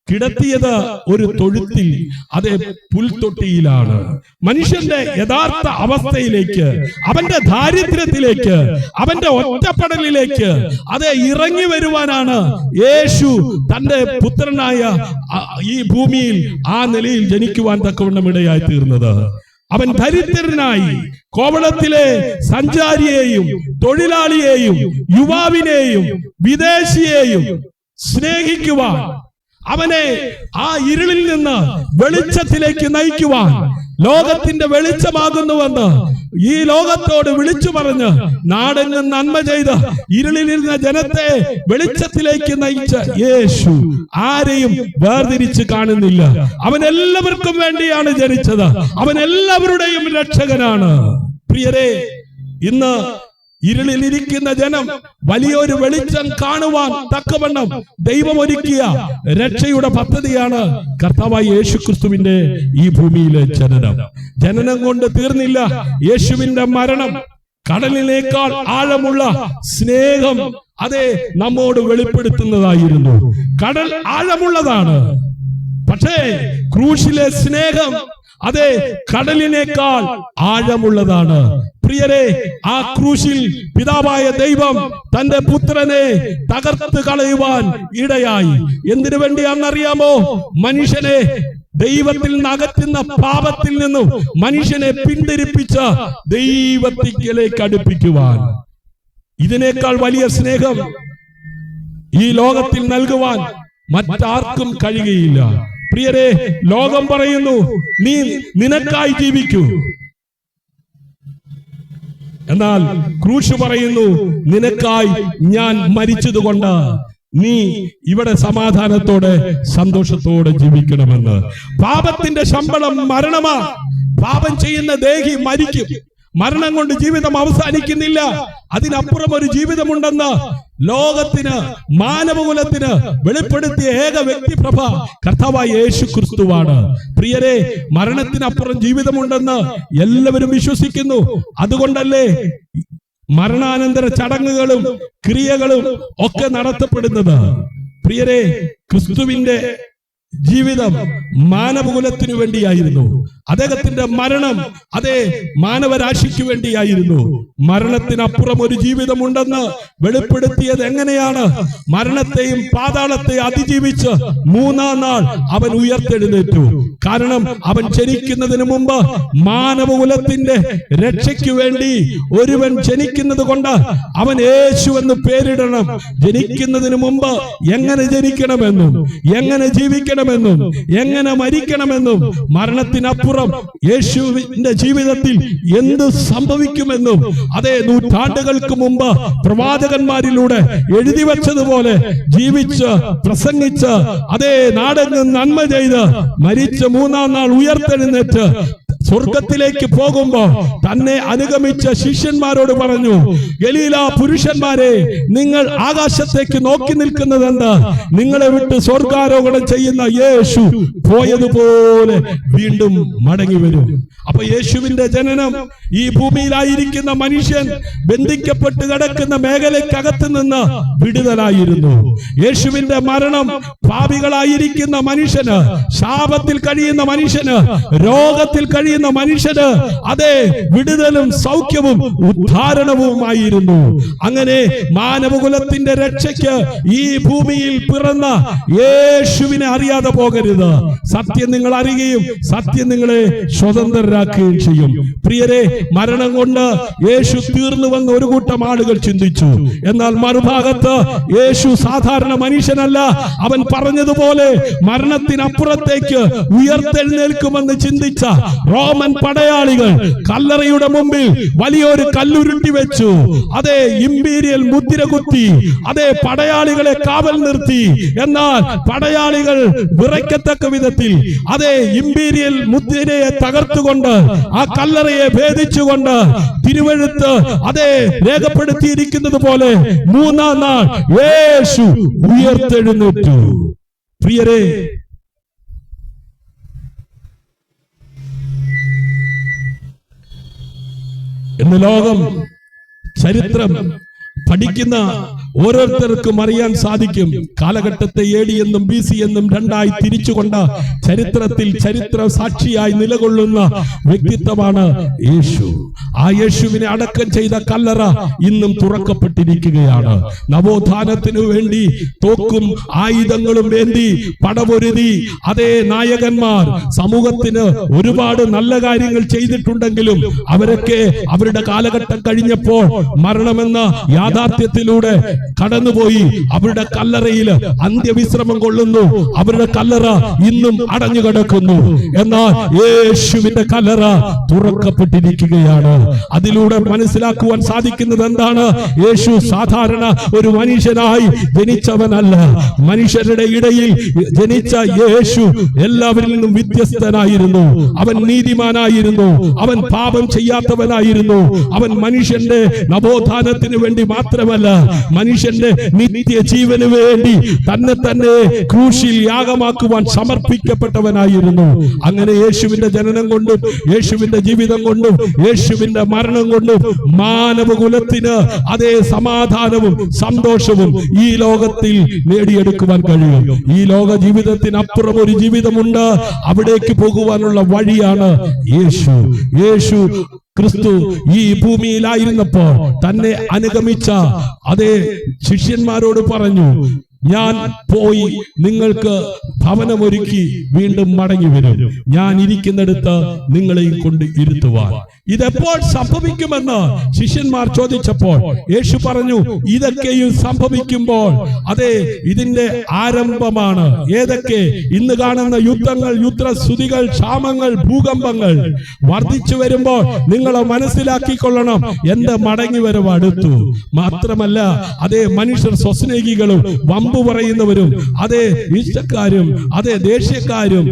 കിടത്തിയത് ഒരു തൊഴുത്തിൽ, അതേ പുൽത്തൊട്ടിയിലാണ്. മനുഷ്യന്റെ യഥാർത്ഥ അവസ്ഥയിലേക്ക്, അവന്റെ ദാരിദ്ര്യത്തിലേക്ക്, അവന്റെ ഒറ്റപ്പെടലിലേക്ക് അതേ ഇറങ്ങി വരുവാനാണ് യേശു തന്റെ പുത്രനായ ഈ ഭൂമിയിൽ ആ നിലയിൽ ജനിക്കുവാൻ തക്കവണ്ണം ഇടയായി തീർന്നത്. അവൻ ദരിദ്രനായി കോവളത്തിലെ സഞ്ചാരിയെയും തൊഴിലാളിയെയും യുവാവിനെയും വിദേശിയെയും സ്നേഹിക്കുവാൻ, അവനെ ആ ഇരുളിൽ നിന്ന് വെളിച്ചത്തിലേക്ക് നയിക്കുവാൻ, ലോകത്തിന്റെ വെളിച്ചമാകുന്നുവെന്ന് ഈ ലോകത്തോട് വിളിച്ചു പറഞ്ഞ് നാടെങ്ങും നന്മ ചെയ്ത് ഇരുളിലിരുന്ന ജനത്തെ വെളിച്ചത്തിലേക്ക് നയിച്ച യേശു ആരെയും വേർതിരിച്ച് കാണുന്നില്ല. അവൻ എല്ലാവർക്കും വേണ്ടിയാണ് ജനിച്ചത്. അവൻ എല്ലാവരുടെയും രക്ഷകനാണ്. പ്രിയരെ, ഇന്ന് ഇരുളിലിരിക്കുന്ന ജനം വലിയൊരു വെളിച്ചം കാണുവാൻ തക്കവണ്ണം ദൈവം ഒരുക്കിയ രക്ഷയുടെ പദ്ധതിയാണ് കർത്താവായ യേശുക്രിസ്തുവിന്റെ ഈ ഭൂമിയിലെ ജനനം കൊണ്ട് തീർന്നില്ല. യേശുവിന്റെ മരണം കടലിനേക്കാൾ ആഴമുള്ള സ്നേഹം അതെ നമ്മോട് വെളിപ്പെടുത്തുന്നതായിരുന്നു. കടൽ ആഴമുള്ളതാണ്, പക്ഷേ ക്രൂശിലെ സ്നേഹം അതെ കടലിനേക്കാൾ ആഴമുള്ളതാണ്. പ്രിയരെ, ആ ക്രൂശിൽ പിതാവായ ദൈവം തന്റെ പുത്രനെ തകർത്ത് കളയുവാൻ ഇടയായി. എന്തിനു വേണ്ടിയാണെന്നറിയാമോ? മനുഷ്യനെ ദൈവത്തിൽ നിന്ന് അകറ്റുന്ന പാപത്തിൽ നിന്നും മനുഷ്യനെ പിന്തിരിപ്പിച്ച ദൈവത്തിലേക്ക് അടുപ്പിക്കുവാൻ. ഇതിനേക്കാൾ വലിയ സ്നേഹം ഈ ലോകത്തിൽ നൽകുവാൻ മറ്റാർക്കും കഴിയുകയില്ല. പ്രിയരെ, ലോകം പറയുന്നു നീ നിനക്കായി ജീവിക്കൂ, എന്നാൽ ക്രൂശ് പറയുന്നു നിനക്കായി ഞാൻ മരിച്ചതുകൊണ്ട് നീ ഇവിടെ സമാധാനത്തോടെ സന്തോഷത്തോടെ ജീവിക്കണമെന്ന്. പാപത്തിന്റെ ശമ്പളം മരണമാ. പാപം ചെയ്യുന്ന ദേഹി മരിക്കും. മരണം കൊണ്ട് ജീവിതം അവസാനിക്കുന്നില്ല, അതിനപ്പുറം ഒരു ജീവിതമുണ്ടെന്ന് ലോകത്തിന്, മാനവകുലത്തിന് വെളിപ്പെടുത്തിയ ഏക വ്യക്തിപ്രഭ കർത്താവായ യേശുക്രിസ്തുവാണ്. പ്രിയരെ, മരണത്തിനപ്പുറം ജീവിതമുണ്ടെന്ന് എല്ലാവരും വിശ്വസിക്കുന്നു. അതുകൊണ്ടല്ലേ മരണാനന്തര ചടങ്ങുകളും ക്രിയകളും ഒക്കെ നടത്തപ്പെടുന്നത്. പ്രിയരെ, ക്രിസ്തുവിന്റെ ജീവിതം മാനവകുലത്തിനു വേണ്ടിയായിരുന്നു. അദ്ദേഹത്തിന്റെ മരണം മാനവരാശിക്ക് വേണ്ടിയായിരുന്നു. മരണത്തിനപ്പുറം ഒരു ജീവിതമുണ്ടെന്ന് വെളിപ്പെടുത്തിയത് എങ്ങനെയാണ്? മരണത്തെയും പാതാളത്തെയും അതിജീവിച്ച് മൂന്നാം നാൾ അവൻ ഉയർത്തെഴുന്നേറ്റു. കാരണം അവൻ ജനിക്കുന്നതിന് മുമ്പ് മാനവകുലത്തിന്റെ രക്ഷയ്ക്ക് വേണ്ടി ഒരുവൻ ജനിക്കുന്നത് കൊണ്ട് അവൻ യേശു എന്ന് പേരിടണം. ജനിക്കുന്നതിന് മുമ്പ് എങ്ങനെ ജനിക്കണമെന്നും എങ്ങനെ ജീവിക്കണമെന്നും എങ്ങനെ മരിക്കണമെന്നും മരണത്തിനപ്പുറം യേശുവിന്റെ ജീവിതത്തിൽ എന്ത് സംഭവിക്കുമെന്നും നൂറ്റാണ്ടുകൾക്ക് മുമ്പ് പ്രവാചകന്മാരിലൂടെ എഴുതി വച്ചതുപോലെ ജീവിച്ച് പ്രസംഗിച്ച് നാടെങ്ങും നന്മ ചെയ്ത് മരിച്ച മൂന്നാം നാൾ ഉയർത്തെഴുന്നേറ്റ് സ്വർഗത്തിലേക്ക് പോകുമ്പോ തന്നെ അനുഗമിച്ച ശിഷ്യന്മാരോട് പറഞ്ഞു, ഗലീല പുരുഷന്മാരെ, നിങ്ങൾ ആകാശത്തേക്ക് നോക്കി നിൽക്കുന്നതെന്ത്? നിങ്ങളെ വിട്ട് സ്വർഗാരോഹണം ചെയ്യുന്ന യേശു പോയതുപോലെ വീണ്ടും മടങ്ങി വരും. അപ്പൊ യേശുവിന്റെ ജനനം ഈ ഭൂമിയിലായിരിക്കുന്ന മനുഷ്യൻ ബന്ധിക്കപ്പെട്ട് കിടക്കുന്ന മേഖലയ്ക്കകത്ത് നിന്ന് വിടുതലായിരുന്നു. യേശുവിന്റെ മരണം പാപികളായിരിക്കുന്ന മനുഷ്യന്, ശാപത്തിൽ കഴിയുന്ന മനുഷ്യന്, രോഗത്തിൽ കഴിയുന്ന മനുഷ്യന് വിടുതലും സൗഖ്യവും ഉദ്ധാരണവുമായിരുന്നു. അങ്ങനെ മാനവകുലത്തിന്റെ രക്ഷയ്ക്ക് ഈ ഭൂമിയിൽ പിറന്ന യേശുവിനെ അറിയാതെ പോകരുത്. സത്യം നിങ്ങൾ അറിയുകയും സത്യം നിങ്ങളെ സ്വതന്ത്രരാക്കുകയും ചെയ്യും. പ്രിയരെ, മരണം കൊണ്ട് യേശു തീർന്നുവെന്ന് ഒരു കൂട്ടം ആളുകൾ ചിന്തിച്ചു. എന്നാൽ മറുഭാഗത്ത് യേശു സാധാരണ മനുഷ്യനല്ല. അവൻ പറഞ്ഞതുപോലെ മരണത്തിനപ്പുറത്തേക്ക് ഉയർത്തെഴുന്നേൽക്കുമെന്ന് ചിന്തിച്ച റോമൻ പടയാളികൾ കല്ലറയുടെ മുമ്പിൽ വലിയൊരു കല്ലുരുട്ടി വെച്ചു. ഇമ്പീരിയൽ മുദ്ര കുത്തി പടയാളികളെ കാവൽ നിർത്തി. എന്നാൽ പടയാളികൾ വിറയ്ക്കത്തക്ക വിധത്തിൽ ഇമ്പീരിയൽ മുദ്രയെ തകർത്തുകൊണ്ട് ആ കല്ലറയെ ഭേദിച്ചുകൊണ്ട് തിരുവെഴുത്ത് രേഖപ്പെടുത്തിയിരിക്കുന്നത് പോലെ മൂന്നാം നാൾ യേശു ഉയർത്തെഴുന്നേറ്റു. പ്രിയരെ, ഇന്ന് ലോകം ചരിത്രം പഠിക്കുന്ന ഓരോരുത്തർക്കും അറിയാൻ സാധിക്കും. കാലഘട്ടത്തെ AD എന്നും BC എന്നും രണ്ടായി തിരിച്ചുകൊണ്ട് ചരിത്രത്തിൽ ചരിത്ര സാക്ഷിയായി നിലകൊള്ളുന്ന വ്യക്തിത്വമാണ് യേശു. ആ യേശുവിനെ അടക്കം ചെയ്ത കല്ലറ ഇന്നും തുറക്കപ്പെട്ടിരിക്കുകയാണ്. നവോത്ഥാനത്തിനു വേണ്ടി തോക്കും ആയുധങ്ങളും വേണ്ടി പടപൊരുതി നായകന്മാർ സമൂഹത്തിന് ഒരുപാട് നല്ല കാര്യങ്ങൾ ചെയ്തിട്ടുണ്ടെങ്കിലും അവരൊക്കെ അവരുടെ കാലഘട്ടം കഴിഞ്ഞപ്പോൾ മരണമെന്ന യാഥാർത്ഥ്യത്തിലൂടെ കടന്നുപോയി അവരുടെ കല്ലറയിൽ അന്ത്യവിശ്രമം കൊള്ളുന്നു. അവരുടെ കല്ലറ ഇന്നും അടഞ്ഞു കിടക്കുന്നു. എന്നാൽ യേശുവിന്റെ കല്ലറ തുറക്കപ്പെട്ടിരിക്കുകയാണ്. അതിലൂടെ മനസ്സിലാക്കുവാൻ സാധിക്കുന്നത് എന്താണ്? യേശു സാധാരണ ഒരു മനുഷ്യനായി ജനിച്ചവനല്ല. മനുഷ്യരുടെ ഇടയിൽ ജനിച്ച യേശു എല്ലാവരിൽ നിന്നും വ്യത്യസ്തനായിരുന്നു. അവൻ നീതിമാനായിരുന്നു. അവൻ പാപം ചെയ്യാത്തവനായിരുന്നു. അവൻ മനുഷ്യന്റെ നവോത്ഥാനത്തിന് വേണ്ടി മാത്രമല്ല, മനുഷ്യന്റെ നിത്യ ജീവന് വേണ്ടി തന്നെ ക്രൂശിൽ യാഗമാക്കുവാൻ സമർപ്പിക്കപ്പെട്ടവനായിരുന്നു. അങ്ങനെ യേശുവിന്റെ ജനനം കൊണ്ടും യേശുവിന്റെ ജീവിതം കൊണ്ടും യേശുവിന്റെ മരണം കൊണ്ടും മാനവകുലത്തിന് സമാധാനവും സന്തോഷവും ഈ ലോകത്തിൽ നേടിയെടുക്കുവാൻ കഴിയും. ഈ ലോക ജീവിതത്തിനപ്പുറം ഒരു ജീവിതമുണ്ട്. അവിടേക്ക് പോകുവാനുള്ള വഴിയാണ് യേശു. ക്രിസ്തു ഈ ഭൂമിയിലായിരുന്നപ്പോൾ തന്നെ അനുഗമിച്ച ശിഷ്യന്മാരോട് പറഞ്ഞു, ഞാൻ പോയി നിങ്ങൾക്ക് ഭവനമൊരുക്കി വീണ്ടും മടങ്ങി വരും. ഞാൻ ഇരിക്കുന്നിടത്ത് നിങ്ങളെയും കൊണ്ട് ഇരുത്തുവാൻ. ഇതെപ്പോൾ സംഭവിക്കുമെന്ന് ശിഷ്യന്മാർ ചോദിച്ചപ്പോൾ യേശു പറഞ്ഞു, ഇതൊക്കെയും സംഭവിക്കുമ്പോൾ ഇതിന്റെ ആരംഭമാണ്. ഏതൊക്കെ? ഇന്ന് കാണുന്ന യുദ്ധങ്ങൾ, യുദ്ധസ്തുതികൾ, ക്ഷാമങ്ങൾ, ഭൂകമ്പങ്ങൾ വർദ്ധിച്ചു വരുമ്പോൾ നിങ്ങൾ മനസ്സിലാക്കിക്കൊള്ളണം, എന്റെ മടങ്ങി വരവ് അടുത്തു. മാത്രമല്ല മനുഷ്യർ സ്വസ്നേഹികളും വമ്പു പറയുന്നവരും ഇഷ്ടക്കാരും ദേഷ്യക്കാരും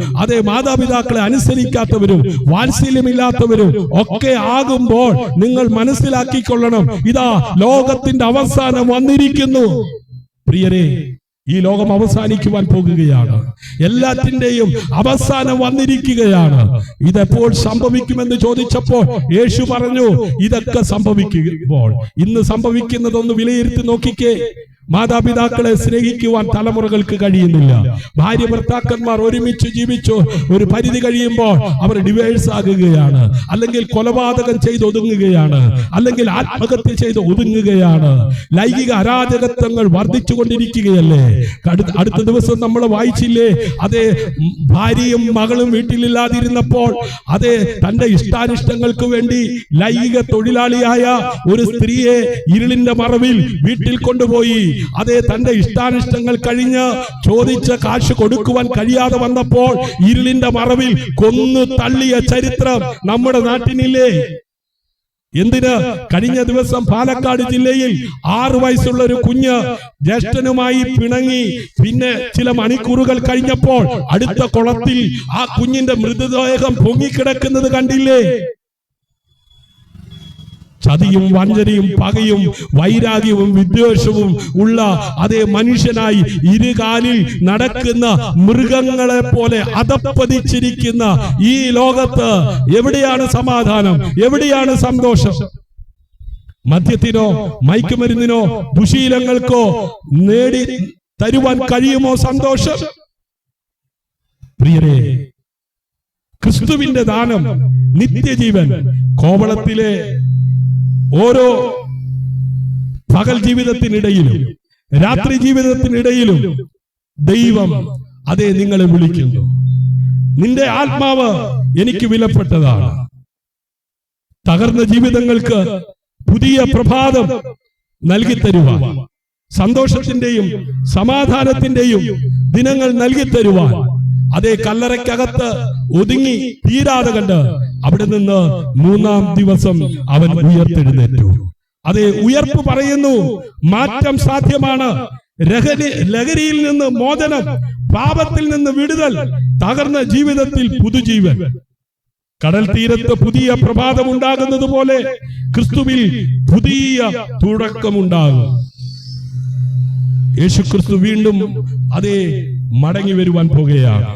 മാതാപിതാക്കളെ അനുസരിക്കാത്തവരും വാത്സല്യമില്ലാത്തവരും ഒക്കെ ആകുമ്പോൾ നിങ്ങൾ മനസ്സിലാക്കിക്കൊള്ളണം, ഇതാ ലോകത്തിന്റെ അവസാനം വന്നിരിക്കുന്നു. പ്രിയരെ, ഈ ലോകം അവസാനിക്കുവാൻ പോകുകയാണ്. എല്ലാത്തിന്റെയും അവസാനം വന്നിരിക്കുകയാണ്. ഇതെപ്പോൾ സംഭവിക്കുമെന്ന് ചോദിച്ചപ്പോൾ യേശു പറഞ്ഞു, ഇതൊക്കെ സംഭവിക്കുമ്പോൾ ഇന്ന് സംഭവിക്കുന്നതൊന്ന് വിലയിരുത്തി നോക്കിക്കേ. മാതാപിതാക്കളെ സ്നേഹിക്കുവാൻ തലമുറകൾക്ക് കഴിയുന്നില്ല. ഭാര്യ ഭർത്താക്കന്മാർ ഒരുമിച്ച് ജീവിച്ചു ഒരു പരിധി കഴിയുമ്പോൾ അവർ ഡിവേഴ്സ് ആകുകയാണ്, അല്ലെങ്കിൽ കൊലപാതകം ചെയ്ത് ഒതുങ്ങുകയാണ്, അല്ലെങ്കിൽ ആത്മഹത്യ ചെയ്ത് ഒതുങ്ങുകയാണ്. ലൈംഗിക അരാജകത്വങ്ങൾ വർദ്ധിച്ചുകൊണ്ടിരിക്കുകയല്ലേ? അടുത്ത ദിവസം നമ്മൾ വായിച്ചില്ലേ, അതേ ഭാര്യയും മകളും വീട്ടിലില്ലാതിരുന്നപ്പോൾ അതേ തന്റെ ഇഷ്ടാനിഷ്ടങ്ങൾക്ക് വേണ്ടി ലൈംഗിക തൊഴിലാളിയായ ഒരു സ്ത്രീയെ ഇരുളിന്റെ മറവിൽ വീട്ടിൽ കൊണ്ടുപോയി. അതേ തന്റെ ഇഷ്ടാനിഷ്ടങ്ങൾ കഴിഞ്ഞ് ചോദിച്ച കാശ് കൊടുക്കുവാൻ കഴിയാതെ വന്നപ്പോൾ ഇരുളിന്റെ മറവിൽ കൊന്നു തള്ളിയ ചരിത്രം നമ്മുടെ നാട്ടിനില്ലേ? എന്തിന്? കഴിഞ്ഞ ദിവസം പാലക്കാട് ജില്ലയിൽ 6 വയസ്സുള്ള ഒരു കുഞ്ഞ് ജ്യേഷ്ഠനുമായി പിണങ്ങി പിന്നെ ചില മണിക്കൂറുകൾ കഴിഞ്ഞപ്പോൾ അടുത്ത കുളത്തിൽ ആ കുഞ്ഞിന്റെ മൃതദേഹം പൊങ്ങിക്കിടക്കുന്നത് കണ്ടില്ലേ? ചതിയും വഞ്ചനയും പകയും വൈരാഗ്യവും വിദ്വേഷവും ഉള്ള അതേ മനുഷ്യനായി ഇരുകാലിൽ നടക്കുന്ന മൃഗങ്ങളെ പോലെ അധപ്പതിച്ചിരിക്കുന്ന ഈ ലോകത്ത് എവിടെയാണ് സമാധാനം? എവിടെയാണ് സന്തോഷം? മദ്യത്തിനോ മയക്കുമരുന്നിനോ ദുശീലങ്ങൾക്കോ നേടി തരുവാൻ കഴിയുമോ സന്തോഷം? പ്രിയരെ, ക്രിസ്തുവിന്റെ ദാനം നിത്യജീവൻ. കോവളത്തിലെ ഓരോ പകൽ ജീവിതത്തിനിടയിലും രാത്രി ജീവിതത്തിനിടയിലും ദൈവം അതേ നിങ്ങളെ വിളിക്കുന്നു. നിന്റെ ആത്മാവ് എനിക്ക് വിലപ്പെട്ടതാണ്. തകർന്ന ജീവിതങ്ങൾക്ക് പുതിയ പ്രഭാതം നൽകി തരുവാൻ, സന്തോഷത്തിന്റെയും സമാധാനത്തിന്റെയും ദിനങ്ങൾ നൽകി തരുവാൻ, അതേ കല്ലറയ്ക്കകത്ത് ഒതുങ്ങി തീരാതെ കണ്ട് അവിടെ നിന്ന് 3-ാം ദിവസം അവൻ ഉയർത്തെഴുന്നേറ്റു. അതേ ഉയർപ്പ് പറയുന്നു, മാറ്റം സാധ്യമാണ്. ലഹരിയിൽ നിന്ന് മോചനം, പാപത്തിൽ നിന്ന് വിടുതൽ, തകർന്ന ജീവിതത്തിൽ പുതുജീവൻ. കടൽ തീരത്ത് പുതിയ പ്രഭാതം ഉണ്ടാകുന്നത് പോലെ ക്രിസ്തുവിൽ പുതിയ തുടക്കമുണ്ടാകും. യേശു ക്രിസ്തു വീണ്ടും അതേ മടങ്ങി വരുവാൻ പോകുകയാണ്.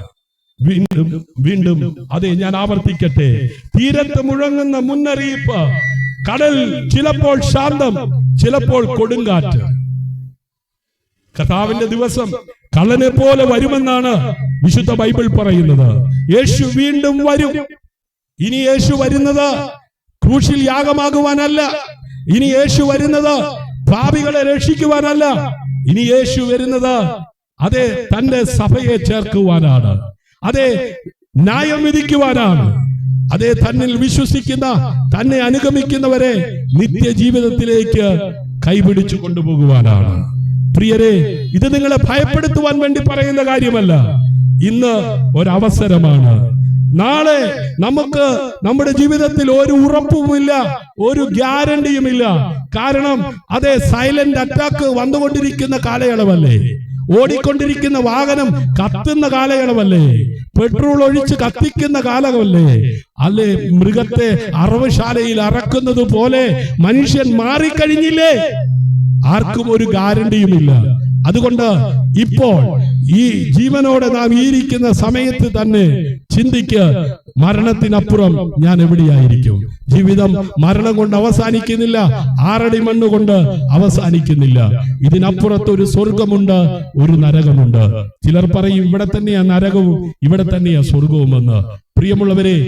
വീണ്ടും അതെ, ഞാൻ ആവർത്തിക്കട്ടെ, തീരത്ത് മുഴങ്ങുന്ന മുന്നറിയിപ്പ്. കടൽ ചിലപ്പോൾ ശാന്തം, ചിലപ്പോൾ കൊടുങ്കാറ്റ്. കർത്താവിന്റെ ദിവസം കള്ളനെ പോലെ വരുമെന്നാണ് വിശുദ്ധ ബൈബിൾ പറയുന്നത്. യേശു വീണ്ടും വരും. ഇനി യേശു വരുന്നത് ക്രൂശിൽ യാഗമാകുവാനല്ല. ഇനി യേശു വരുന്നത് പാപികളെ രക്ഷിക്കുവാനല്ല. ഇനി യേശു വരുന്നത് അതെ തന്റെ സഭയെ ചേർക്കുവാനാണ്. അതെ, ന്യായം വിധിക്കുവാനാണ്. അതെ, തന്നിൽ വിശ്വസിക്കുന്ന, തന്നെ അനുഗമിക്കുന്നവരെ നിത്യജീവിതത്തിലേക്ക് കൈപിടിച്ചു കൊണ്ടുപോകുവാനാണ്. പ്രിയരെ, ഇത് നിങ്ങളെ ഭയപ്പെടുത്തുവാൻ വേണ്ടി പറയുന്ന കാര്യമല്ല. ഇന്ന് ഒരവസരമാണ്. നാളെ നമുക്ക് നമ്മുടെ ജീവിതത്തിൽ ഒരു ഉറപ്പുമില്ല, ഒരു ഗ്യാരണ്ടിയുമില്ല. കാരണം അതേ സൈലന്റ് അറ്റാക്ക് വന്നുകൊണ്ടിരിക്കുന്ന കാലയളവല്ലേ? ഓടിക്കൊണ്ടിരിക്കുന്ന വാഹനം കത്തുന്ന കാലയളവല്ലേ? പെട്രോൾ ഒഴിച്ച് കത്തിക്കുന്ന കാലമല്ലേ? അല്ലേ? മൃഗത്തെ അറവുശാലയിൽ അറക്കുന്നത് പോലെ മനുഷ്യൻ മാറിക്കഴിഞ്ഞില്ലേ? ആർക്കും ഒരു ഗ്യാരണ്ടിയുമില്ല. അതുകൊണ്ട് ഇപ്പോൾ ഈ ജീവനോടെ നാം ഇരിക്കുന്ന സമയത്ത് തന്നെ ചിന്തിക്ക്, മരണത്തിനപ്പുറം ഞാൻ എവിടെയായിരിക്കും? ജീവിതം മരണം കൊണ്ട് അവസാനിക്കുന്നില്ല, 6 അടി മണ്ണ് കൊണ്ട് അവസാനിക്കുന്നില്ല. ഇതിനപ്പുറത്ത് ഒരു സ്വർഗമുണ്ട്, ഒരു നരകമുണ്ട്. ചിലർ പറയും ഇവിടെ തന്നെയാ നരകവും ഇവിടെ തന്നെയാ സ്വർഗവുമെന്ന്. പ്രിയമുള്ളവരെ,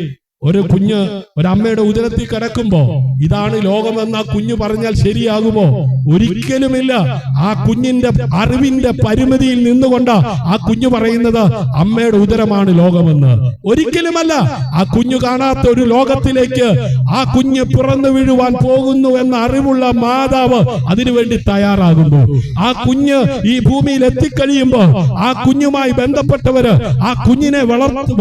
ഒരു കുഞ്ഞ് ഒരമ്മയുടെ ഉദരത്തിൽ കിടക്കുമ്പോ ഇതാണ് ലോകമെന്ന് ആ കുഞ്ഞു പറഞ്ഞാൽ ശരിയാകുമോ? ഒരിക്കലുമില്ല. ആ കുഞ്ഞിന്റെ അറിവിന്റെ പരിമിതിയിൽ നിന്നുകൊണ്ട് ആ കുഞ്ഞു പറയുന്നത് അമ്മയുടെ ഉദരമാണ് ലോകമെന്ന്. ഒരിക്കലുമല്ല. ആ കുഞ്ഞു കാണാത്ത ഒരു ലോകത്തിലേക്ക് ആ കുഞ്ഞ് പിറന്നു വീഴുവാൻ പോകുന്നു എന്ന അറിവുള്ള മാതാവ് അതിനുവേണ്ടി തയ്യാറാകുന്നു. ആ കുഞ്ഞ് ഈ ഭൂമിയിൽ എത്തിക്കഴിയുമ്പോ ആ കുഞ്ഞുമായി ബന്ധപ്പെട്ടവര് ആ കുഞ്ഞിനെ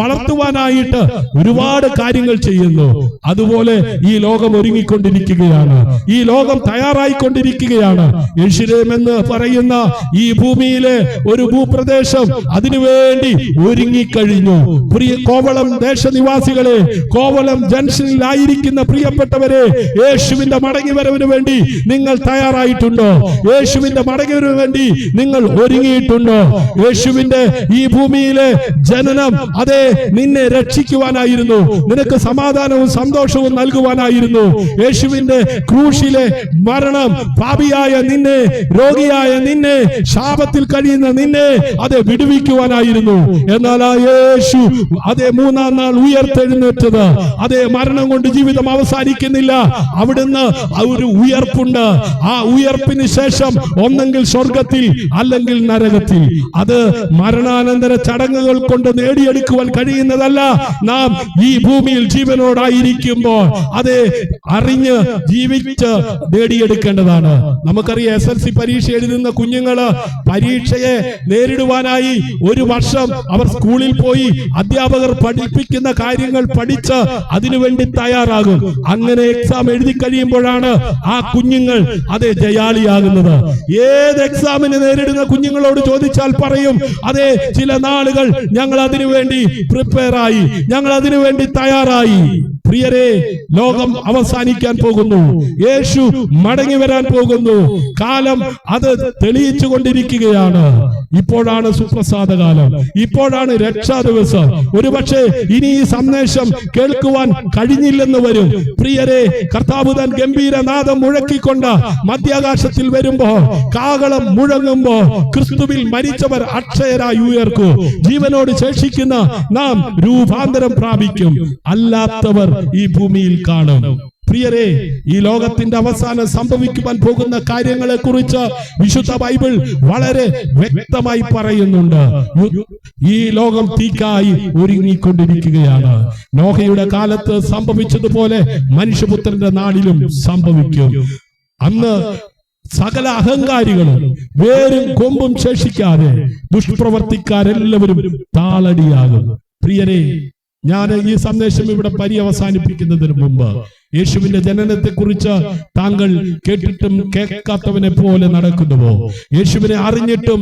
വളർത്തുവാനായിട്ട് ഒരുപാട് കാര്യങ്ങൾ ചെയ്യുന്നു. അതുപോലെ ഈ ലോകം ഒരുങ്ങിക്കൊണ്ടിരിക്കുകയാണ്. ഈ ലോകം തയ്യാറായിക്കൊണ്ടിരിക്കുകയാണ്. യെരുശലേം എന്ന് പറയുന്ന ഈ ഭൂമിയിലെ ഒരു ഭൂപ്രദേശം അതിനുവേണ്ടി ഒരുങ്ങിക്കഴിഞ്ഞു. പ്രിയ കോവളം ദേശനിവാസികളെ, കോവളം ജംഗ്ഷനിലായിരിക്കുന്ന പ്രിയപ്പെട്ടവരെ, യേശുവിന്റെ മടങ്ങിവരവിന് വേണ്ടി നിങ്ങൾ തയ്യാറായിട്ടുണ്ടോ? യേശുവിന്റെ മടങ്ങിവരവിന് വേണ്ടി നിങ്ങൾ ഒരുങ്ങിയിട്ടുണ്ടോ? യേശുവിന്റെ ഈ ഭൂമിയിലെ ജനനം അതേ നിന്നെ രക്ഷിക്കുവാനായിരുന്നു. നിനക്ക് സമാധാനവും സന്തോഷവും നൽകുവാനായിരുന്നു. യേശുവിന്റെ ക്രൂശിലെ മരണം പാപിയായ നിന്നെ, രോഗിയായ നിന്നെ, ശാപത്തിൽ കഴിയുന്ന നിന്നെ അത് വിടുവിക്കുവാനായിരുന്നു. എന്നാൽ ആ യേശു അതേ മൂന്നാം നാൾ ഉയർത്തെഴുന്നേറ്റത്, അതേ മരണം കൊണ്ട് ജീവിതം അവസാനിക്കുന്നില്ല. അവിടുന്ന് ഒരു ഉയർപ്പുണ്ട്. ആ ഉയർപ്പിന് ശേഷം ഒന്നെങ്കിൽ സ്വർഗത്തിൽ അല്ലെങ്കിൽ നരകത്തിൽ. അത് മരണാനന്തര ചടങ്ങുകൾ കൊണ്ട് നേടിയെടുക്കുവാൻ കഴിയുന്നതല്ല. നാം ഈ ഭൂമിയിൽ ജീവനോടായിരിക്കുമ്പോൾ അത് അറിഞ്ഞ് ജീവിച്ച് നേടിയെടുക്കേണ്ടതാണ്. നമുക്കറിയാം, SSLC പരീക്ഷ എഴുതുന്ന കുഞ്ഞുങ്ങള് പരീക്ഷയെ നേരിടുവാനായി ഒരു വർഷം അവർ സ്കൂളിൽ പോയി അധ്യാപകർ പഠിപ്പിക്കുന്ന കാര്യങ്ങൾ പഠിച്ച് അതിനുവേണ്ടി തയ്യാറാകും. അങ്ങനെ എക്സാം എഴുതി കഴിയുമ്പോഴാണ് ആ കുഞ്ഞുങ്ങൾ അതേ ജയാളിയാകുന്നത്. ഏത് എക്സാമിന് നേരിടുന്ന കുഞ്ഞുങ്ങളോട് ചോദിച്ചാൽ പറയും, അതെ ചില നാളുകൾ ഞങ്ങൾ അതിനുവേണ്ടി പ്രിപ്പയർ ആയി, ഞങ്ങൾ അതിനുവേണ്ടി തയ്യാറായി. പ്രിയരെ, ലോകം അവസാനിക്കാൻ പോകുന്നു. യേശു മടങ്ങി വരാൻ പോകുന്നു. കാലം അത് തെളിയിച്ചു കൊണ്ടിരിക്കുകയാണ്. ഇപ്പോഴാണ് സുപ്രസാദ കാലം, ഇപ്പോഴാണ് രക്ഷാ ദിവസം. ഒരുപക്ഷെ ഇനി ഈ സന്ദേശം കേൾക്കുവാൻ കഴിഞ്ഞില്ലെന്ന് വരും. പ്രിയരെ, കർത്താവ് താൻ ഗംഭീരനാദം മുഴക്കിക്കൊണ്ട് മധ്യാകാശത്തിൽ വരുമ്പോ, കാഹളം മുഴങ്ങുമ്പോ ക്രിസ്തുവിൽ മരിച്ചവർ അക്ഷയരായി ഉയർക്കും. ജീവനോട് ശേഷിക്കുന്ന നാം രൂപാന്തരം പ്രാപിക്കും. അല്ലാത്തവർ ഈ ഭൂമിയിൽ കാണും. പ്രിയരെ, ഈ ലോകത്തിന്റെ അവസാനം സംഭവിക്കുവാൻ പോകുന്ന കാര്യങ്ങളെ കുറിച്ച് വിശുദ്ധ ബൈബിൾ വളരെ വ്യക്തമായി പറയുന്നുണ്ട്. ഈ ലോകം തീക്കായി ഒരുങ്ങിക്കൊണ്ടിരിക്കുകയാണ്. നോഹയുടെ കാലത്ത് സംഭവിച്ചതുപോലെ മനുഷ്യപുത്രന്റെ നാളിലും സംഭവിക്കും. അന്ന് സകല അഹങ്കാരികളും വേരും കൊമ്പും ശേഷിക്കാതെ ദുഷ്പ്രവർത്തിക്കാരെല്ലാവരും താളടിയാകും. പ്രിയരെ, ഞാൻ ഈ സന്ദേശം ഇവിടെ പര്യവസാനിപ്പിക്കുന്നതിന് മുമ്പ് യേശുവിന്റെ ജനനത്തെ കുറിച്ച് താങ്കൾ കേട്ടിട്ടും കേൾക്കാത്തവനെ പോലെ നടക്കുന്നുവോ? യേശുവിനെ അറിഞ്ഞിട്ടും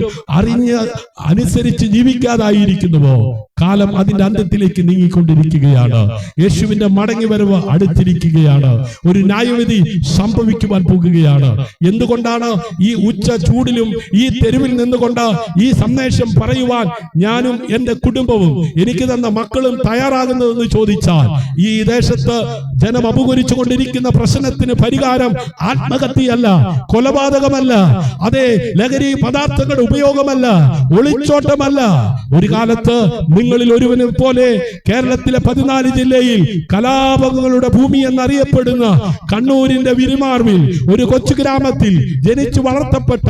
അനുസരിച്ച് ജീവിക്കാതായിരിക്കുന്നുവോ? കാലം അതിന്റെ അന്ത്യത്തിലേക്ക് നീങ്ങിക്കൊണ്ടിരിക്കുകയാണ്. യേശുവിന്റെ മടങ്ങി വരവ് അടുത്തിരിക്കുകയാണ്. ഒരു ന്യായവിധി സംഭവിക്കുവാൻ പോകുകയാണ്. എന്തുകൊണ്ടാണ് ഈ ഉച്ച ചൂടിലും ഈ തെരുവിൽ നിന്നുകൊണ്ട് ഈ സന്ദേശം പറയുവാൻ ഞാനും എന്റെ കുടുംബവും എനിക്ക് തന്ന മക്കളും തയ്യാറാകുന്നതെന്ന് ചോദിച്ചാൽ, ഈ ദേശത്ത് ജനം കൊണ്ടിരിക്കുന്ന പ്രശ്നത്തിന് പരിഹാരം ആത്മഹത്യയല്ല, കൊലപാതകമല്ല, അതേ ലഹരി പദാർത്ഥങ്ങളുടെ ഉപയോഗമല്ല, ഒളിച്ചോട്ടമല്ല. ഒരു കാലത്ത് നിങ്ങളിൽ ഒരുവനെ പോലെ കേരളത്തിലെ 14 ജില്ലയിൽ കലാപങ്ങളുടെ ഭൂമി എന്നറിയപ്പെടുന്ന കണ്ണൂരിന്റെ വിരിമാർവിൽ ഒരു കൊച്ചു ഗ്രാമത്തിൽ ജനിച്ചു വളർത്തപ്പെട്ട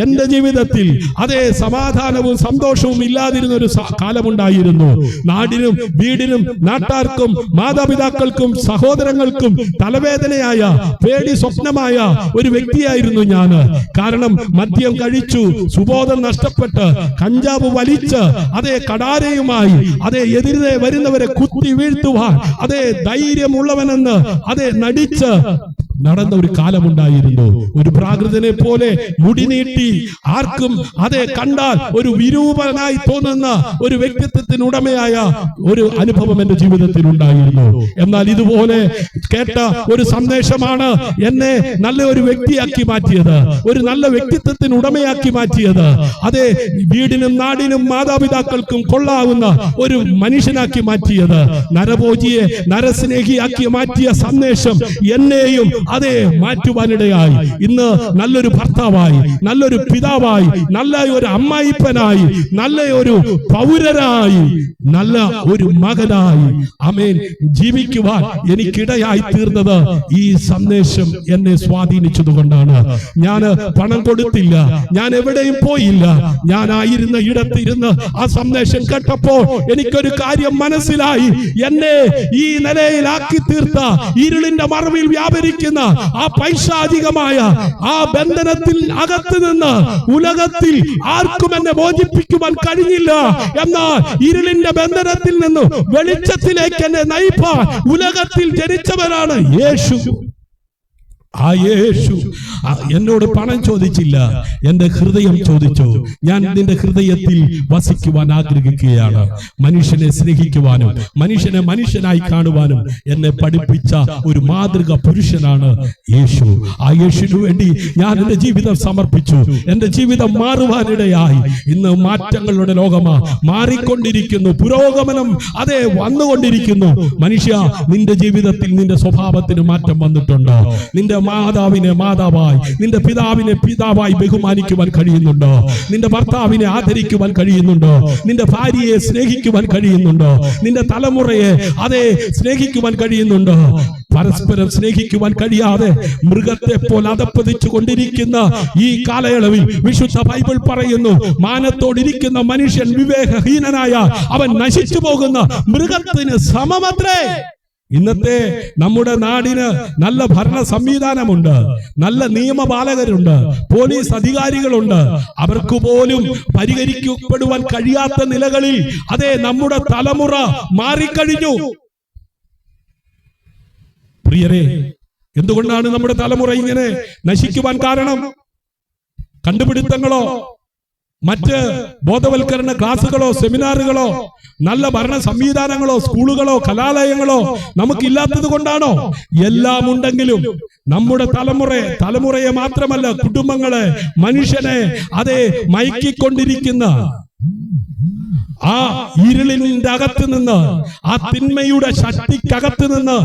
എന്റെ ജീവിതത്തിൽ അതേ സമാധാനവും സന്തോഷവും ഇല്ലാതിരുന്ന ഒരു കാലമുണ്ടായിരുന്നു. നാടിനും വീടിനും നാട്ടാർക്കും മാതാപിതാക്കൾക്കും സഹോദരങ്ങൾക്കും തലവേദനയായ, പേടി സ്വപ്നമായ ഒരു വ്യക്തിയായിരുന്നു ഞാൻ. കാരണം മദ്യം കഴിച്ചു, സുബോധം നഷ്ടപ്പെട്ട്, കഞ്ചാവ് വലിച്ച്, അതേ കടാരയുമായി അതേ എതിരെ വരുന്നവരെ കുത്തി വീഴ്ത്തുവാൻ അതേ ധൈര്യമുള്ളവനെന്ന് അതേ നടിച്ച് നടന്ന ഒരു കാലമുണ്ടായിരുന്നു. ഒരു പ്രാകൃതനെ പോലെ മുടി നീട്ടി ആർക്കും അതേ കണ്ടാൽ ഒരു വിരൂപനായി തോന്നുന്ന ഒരു വ്യക്തിത്വത്തിന് ഉടമയായ ഒരു അനുഭവം എന്റെ ജീവിതത്തിൽ ഉണ്ടായിരുന്നു. എന്നാൽ ഇതുപോലെ കേട്ട ഒരു സന്ദേശമാണ് എന്നെ നല്ല ഒരു വ്യക്തിയാക്കി മാറ്റിയത്, ഒരു നല്ല വ്യക്തിത്വത്തിന് ഉടമയാക്കി മാറ്റിയത്. അതേ വീടിനും നാടിനും മാതാപിതാക്കൾക്കും കൊള്ളാവുന്ന ഒരു മനുഷ്യനാക്കി മാറ്റിയത്, നരഭോജിയെ നരസ്നേഹിയാക്കി മാറ്റിയ സന്ദേശം എന്നെയും അതേ മാറ്റുവാനിടയായി. ഇന്ന് നല്ലൊരു ഭർത്താവായി, നല്ലൊരു പിതാവായി, നല്ല ഒരു അമ്മായിപ്പനായി, നല്ല ഒരു പൗരനായി, നല്ല ഒരു മകനായി ആമേൻ ജീവിക്കുവാൻ എനിക്കിടയായി തീർന്നത് ഈ സന്ദേശം എന്നെ സ്വാധീനിച്ചതുകൊണ്ടാണ്. ഞാൻ പണം കൊടുത്തില്ല, ഞാൻ എവിടെയും പോയില്ല. ഞാനായിരുന്ന ഇടത്തിരുന്ന് ആ സന്ദേശം കേട്ടപ്പോൾ എനിക്കൊരു കാര്യം മനസ്സിലായി. എന്നെ ഈ നിലയിലാക്കി തീർത്ത ഇരുളിന്റെ മറവിൽ വ്യാപരിക്കുന്ന ആ പൈശാചികമായ ആ ബന്ധനത്തിൽ അകത്ത് നിന്ന് ഉലകത്തിൽ ആർക്കും എന്നെ മോചിപ്പിക്കുവാൻ കഴിഞ്ഞില്ല. എന്നാൽ ഇരുളിന്റെ ബന്ധനത്തിൽ നിന്ന് വെളിച്ചത്തിലേക്ക് എന്നെ നയിപ്പാൻ ഉലകത്തിൽ ജനിച്ചവനാണ് യേശു. ആ യേശു എന്നോട് പണം ചോദിച്ചില്ല, എന്റെ ഹൃദയം ചോദിച്ചു. ഞാൻ നിന്റെ ഹൃദയത്തിൽ വസിക്കുവാൻ ആഗ്രഹിക്കുകയാണ്. മനുഷ്യനെ സ്നേഹിക്കുവാനും മനുഷ്യനെ മനുഷ്യനായി കാണുവാനും എന്നെ പഠിപ്പിച്ച ഒരു മാതൃക പുരുഷനാണ് യേശു. ആ യേശുവിനു വേണ്ടി ഞാൻ എന്റെ ജീവിതം സമർപ്പിച്ചു. എന്റെ ജീവിതം മാറുവാനിടയായി. ഇന്ന് മാറ്റങ്ങളുടെ ലോകമാ, മാറിക്കൊണ്ടിരിക്കുന്നു, പുരോഗമനം അതെ വന്നുകൊണ്ടിരിക്കുന്നു. മനുഷ്യ, നിന്റെ ജീവിതത്തിൽ നിന്റെ സ്വഭാവത്തിന് മാറ്റം വന്നിട്ടുണ്ടോ? നിന്റെ മാതാവിനെ മാതാവായി, നിന്റെ പിതാവിനെ പിതാവായി ബഹുമാനിക്കുവാൻ കഴിയുന്നുണ്ടോ? നിന്റെ ഭർത്താവിനെ ആദരിക്കുവാൻ കഴിയുന്നുണ്ടോ? നിന്റെ ഭാര്യയെ സ്നേഹിക്കുവാൻ കഴിയുന്നുണ്ടോ? നിന്റെ തലമുറയെ അതെ സ്നേഹിക്കുവാൻ കഴിയുന്നുണ്ടോ? പരസ്പരം സ്നേഹിക്കുവാൻ കഴിയാതെ മൃഗത്തെ പോലെ അധപ്പതിച്ചു കൊണ്ടിരിക്കുന്ന ഈ കാലയളവിൽ വിശുദ്ധ ബൈബിൾ പറയുന്നു, മാനത്തോടിരിക്കുന്ന മനുഷ്യൻ വിവേകഹീനനായ അവൻ നശിച്ചു പോകുന്ന മൃഗത്തിന് സമമത്രേ. ഇന്നത്തെ നമ്മുടെ നാടിന് നല്ല ഭരണ സംവിധാനമുണ്ട്, നല്ല നിയമപാലകരുണ്ട്, പോലീസ് അധികാരികളുണ്ട്. അവർക്ക് പോലും പരിഹരിക്കപ്പെടുവാൻ കഴിയാത്ത നിലകളിൽ അതെ നമ്മുടെ തലമുറ മാറിക്കഴിഞ്ഞു. പ്രിയരെ, എന്തുകൊണ്ടാണ് നമ്മുടെ തലമുറ ഇങ്ങനെ നശിക്കുവാൻ കാരണം? കണ്ടുപിടുത്തങ്ങളോ മറ്റ് ബോധവൽക്കരണ ക്ലാസുകളോ സെമിനാറുകളോ നല്ല ഭരണ സംവിധാനങ്ങളോ സ്കൂളുകളോ കലാലയങ്ങളോ നമുക്കില്ലാത്തത് കൊണ്ടാണോ? എല്ലാം ഉണ്ടെങ്കിലും നമ്മുടെ തലമുറയെ മാത്രമല്ല, കുടുംബങ്ങളെ, മനുഷ്യനെ അതെ മയക്കിക്കൊണ്ടിരിക്കുന്ന ആ ഇരുളിന്റെ അകത്ത് നിന്ന്, ആ തിന്മയുടെ ശക്തിക്കകത്ത് നിന്ന്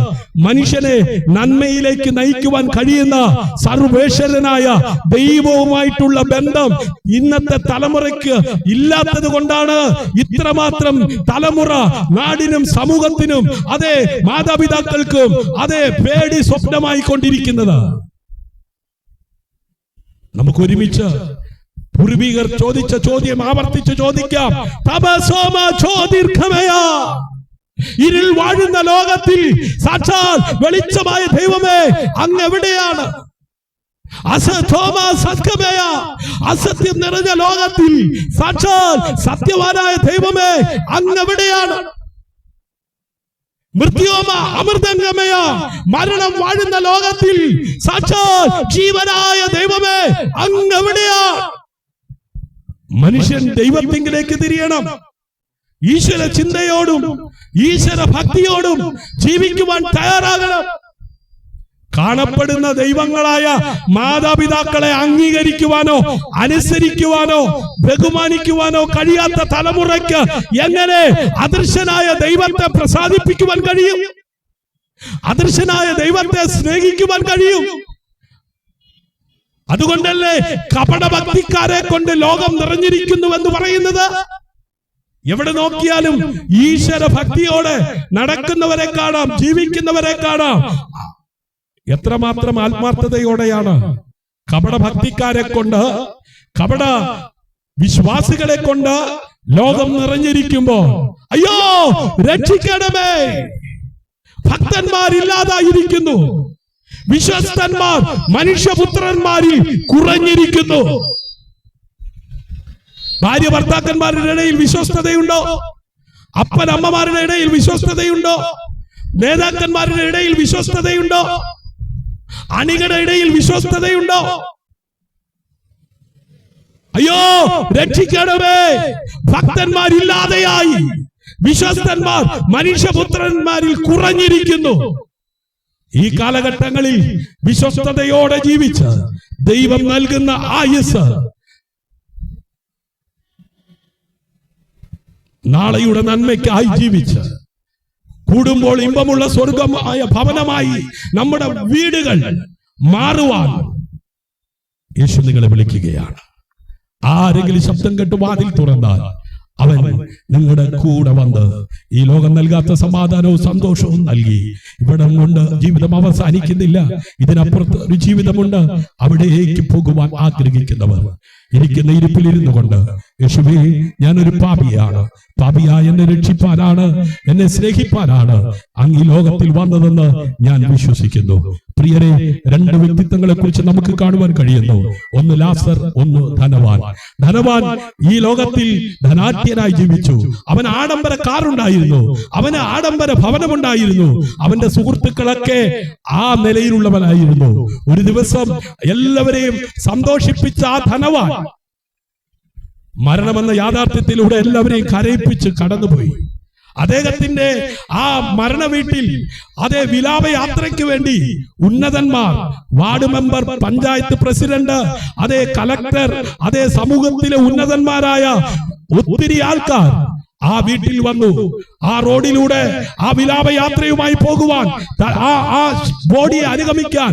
മനുഷ്യനെ നന്മയിലേക്ക് നയിക്കുവാൻ കഴിയുന്ന സർവേശ്വരനായ ദൈവവുമായിട്ടുള്ള ബന്ധം ഇന്നത്തെ തലമുറയ്ക്ക് ഇല്ലാത്തത് കൊണ്ടാണ് ഇത്രമാത്രം തലമുറ നാടിനും സമൂഹത്തിനും അതെ മാതാപിതാക്കൾക്കും അതെ പേടി സ്വപ്നമായി കൊണ്ടിരിക്കുന്നത്. നമുക്ക് ഒരുമിച്ച് പൂർവികർ ചോദിച്ച ചോദ്യം ആവർത്തിച്ച് ചോദിക്കാം. തപസോമ ജ്യോതിർഗമയ. ഇരുൾ വാഴുന്ന ലോകത്തിൽ സാക്ഷാൽ വെളിച്ചമായ ദൈവമേ അങ്ങ് എവിടെയാണ്? അസതോമ സദ്ഗമയ. അസത്യം നിറഞ്ഞ ലോകത്തിൽ സാക്ഷാൽ സത്യവാനായ ദൈവമേ അങ്ങ് എവിടെയാണ്? മൃത്യോമ അമൃതംഗമയ. മരണം വാഴുന്ന ലോകത്തിൽ സാക്ഷാൽ ജീവനായ ദൈവമേ അങ്ങ് എവിടെയാണ്? മനുഷ്യൻ ദൈവത്തിങ്കിലേക്ക് തിരിയണം. ഈശ്വര ചിന്തയോടും ഈശ്വര ഭക്തിയോടും ജീവിക്കുവാൻ തയ്യാറാകണം. കാണപ്പെടുന്ന ദൈവങ്ങളായ മാതാപിതാക്കളെ അംഗീകരിക്കുവാനോ അനുസരിക്കുവാനോ ബഹുമാനിക്കുവാനോ കഴിയാത്ത തലമുറയ്ക്ക് എങ്ങനെ അദൃശ്യനായ ദൈവത്തെ പ്രസാദിപ്പിക്കുവാൻ കഴിയും? അദൃശ്യനായ ദൈവത്തെ സ്നേഹിക്കുവാൻ കഴിയും? അതുകൊണ്ടല്ലേ കപടഭക്തിക്കാരെ കൊണ്ട് ലോകം നിറഞ്ഞിരിക്കുന്നു എന്ന് പറയുന്നത്. എവിടെ നോക്കിയാലും ഈശ്വര ഭക്തിയോടെ നടക്കുന്നവരെ കാണാം, ജീവിക്കുന്നവരെ കാണാം. എത്രമാത്രം ആത്മാർത്ഥതയോടെയാണ് കപടഭക്തിക്കാരെ കൊണ്ട്, കപട വിശ്വാസികളെ കൊണ്ട് ലോകം നിറഞ്ഞിരിക്കുമ്പോ അയ്യോ രക്ഷിക്കണമേ, ഭക്തന്മാരില്ലാതായിരിക്കുന്നു, വിശ്വസ്തന്മാർ മനുഷ്യപുത്രന്മാരിൽ കുറഞ്ഞിരിക്കുന്നു. ഭാര്യ ഭർത്താക്കന്മാരുടെ ഇടയിൽ വിശ്വസ്തതയുണ്ടോ? അപ്പൻ അമ്മമാരുടെ ഇടയിൽ വിശ്വസ്തതയുണ്ടോ? നേതാക്കന്മാരുടെ ഇടയിൽ വിശ്വസ്തതയുണ്ടോ? അണികളുടെ ഇടയിൽ വിശ്വസ്തതയുണ്ടോ? അയ്യോ രക്ഷിക്കണമേ, ഭക്തന്മാരില്ലാതെയായി, വിശ്വസ്തന്മാർ മനുഷ്യപുത്രന്മാരിൽ കുറഞ്ഞിരിക്കുന്നു. ഈ കാലഘട്ടങ്ങളിൽ വിശ്വസ്തയോടെ ജീവിച്ച് ദൈവം നൽകുന്ന ആയുസ് നാളെയുടെ നന്മയ്ക്കായി ജീവിച്ച് കൂടുമ്പോൾ ഇമ്പമുള്ള സ്വർഗമായ ഭവനമായി നമ്മുടെ വീടുകൾ മാറുവാൻ യേശു നിങ്ങളെ വിളിക്കുകയാണ്. ആരെങ്കിലും ശബ്ദം കേട്ട് വാതിൽ തുറന്നാൽ അവൻ നിങ്ങളുടെ കൂടെ വന്ന് ഈ ലോകം നൽകാത്ത സമാധാനവും സന്തോഷവും നൽകി. ഇവിടം കൊണ്ട് ജീവിതം അവസാനിക്കുന്നില്ല, ഇതിനപ്പുറത്ത് ഒരു ജീവിതമുണ്ട്. അവിടേക്ക് പോകുവാൻ ആഗ്രഹിക്കുന്നവർ ഇരിക്കുന്ന ഇരിപ്പിലിരുന്നു കൊണ്ട് യേശുവേ, ഞാനൊരു പാപിയാണ്, പാപിയായ എന്നെ രക്ഷിപ്പാനാണ്, എന്നെ സ്നേഹിപ്പാനാണ് അങ്ങ് ഈ ലോകത്തിൽ വന്നതെന്ന് ഞാൻ വിശ്വസിക്കുന്നു. പ്രിയരെ, രണ്ട് വ്യക്തിത്വങ്ങളെ കുറിച്ച് നമുക്ക് കാണുവാൻ കഴിയുന്നു. ഒന്ന് ലാസർ, ഒന്ന് ധനവാൻ. ധനവാൻ ഈ ലോകത്തിൽ ധനാത്മ മർത്യനായി ജീവിച്ചു. അവൻ ആഡംബര കാറുണ്ടായിരുന്നു, അവന് ആഡംബര ഭവനമുണ്ടായിരുന്നു, അവന്റെ സുഹൃത്തുക്കളൊക്കെ ആ നിലയിലുള്ളവനായിരുന്നു. ഒരു ദിവസം എല്ലാവരെയും സന്തോഷിപ്പിച്ച ആ ധനവാൻ മരണമെന്ന യാഥാർത്ഥ്യത്തിലൂടെ എല്ലാവരെയും കരയിപ്പിച്ച് കടന്നുപോയി. അദ്ദേഹത്തിന്റെ ആ മരണ വീട്ടിൽ അതേ വിലാപയാത്രയ്ക്ക് വേണ്ടി ഉന്നതന്മാർ, വാർഡ് മെമ്പർ, പഞ്ചായത്ത് പ്രസിഡന്റ്, അതേ കലക്ടർ, അതേ സമൂഹത്തിലെ ഉന്നതന്മാരായ ഒത്തിരി ആൾക്കാർ ആ വീട്ടിൽ വന്നു. ആ റോഡിലൂടെ ആ വിലാപയാത്രയുമായി പോകുവാൻ, ആ ബോഡിയെ അനുഗമിക്കാൻ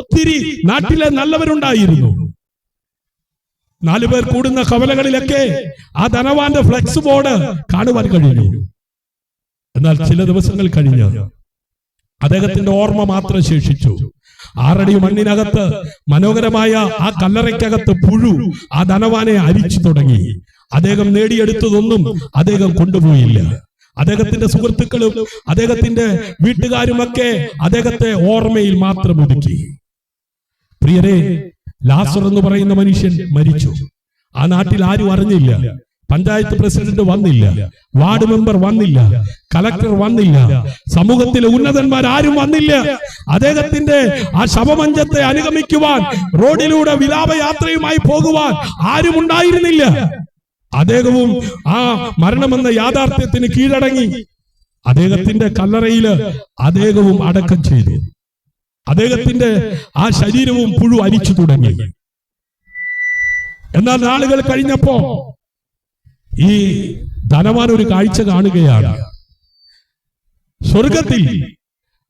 ഒത്തിരി നാട്ടിലെ നല്ലവരുണ്ടായിരുന്നു. 4 പേർ കൂടുന്ന കവലകളിലൊക്കെ ആ ധനവാന്റെ ഫ്ലെക്സ് ബോർഡ് കാണുവാൻ കഴിഞ്ഞു. എന്നാൽ ചില ദിവസങ്ങൾ കഴിഞ്ഞ് അദ്ദേഹത്തിന്റെ ഓർമ്മ മാത്രം ശേഷിച്ചു. 6 അടി മണ്ണിനകത്ത് മനോഹരമായ ആ കല്ലറയ്ക്കകത്ത് പുഴു ആ ധനവാനെ അരിച്ചു തുടങ്ങി. അദ്ദേഹം നേടിയെടുത്തതൊന്നും അദ്ദേഹം കൊണ്ടുപോയില്ല. അദ്ദേഹത്തിന്റെ സുഹൃത്തുക്കളും അദ്ദേഹത്തിന്റെ വീട്ടുകാരുമൊക്കെ അദ്ദേഹത്തെ ഓർമ്മയിൽ മാത്രം ഒതുക്കി. പ്രിയരെ, ലാസർ എന്ന് പറയുന്ന മനുഷ്യൻ മരിച്ചു. ആ നാട്ടിൽ ആരും അറിഞ്ഞില്ല. പഞ്ചായത്ത് പ്രസിഡന്റ് വന്നില്ല, വാർഡ് മെമ്പർ വന്നില്ല, കലക്ടർ വന്നില്ല, സമൂഹത്തിലെ ഉന്നതന്മാർ ആരും വന്നില്ല. അദ്ദേഹത്തിന്റെ ആ ശവമഞ്ചത്തെ അനുഗമിക്കുവാൻ, റോഡിലൂടെ വിലാപയാത്രയുമായി പോകുവാൻ ആരും ഉണ്ടായിരുന്നില്ല. അദ്ദേഹവും ആ മരണമെന്ന യാഥാർത്ഥ്യത്തിന് കീഴടങ്ങി. അദ്ദേഹത്തിന്റെ കല്ലറയിൽ അദ്ദേഹവും അടക്കം ചെയ്തു. അദ്ദേഹത്തിന്റെ ആ ശരീരവും പുഴു അരിച്ചു തുടങ്ങി. എന്നാൽ നാളുകൾ കഴിഞ്ഞപ്പോ ഈ ധനവാൻ ഒരു കാഴ്ച കാണുകയാണ്. സ്വർഗത്തിൽ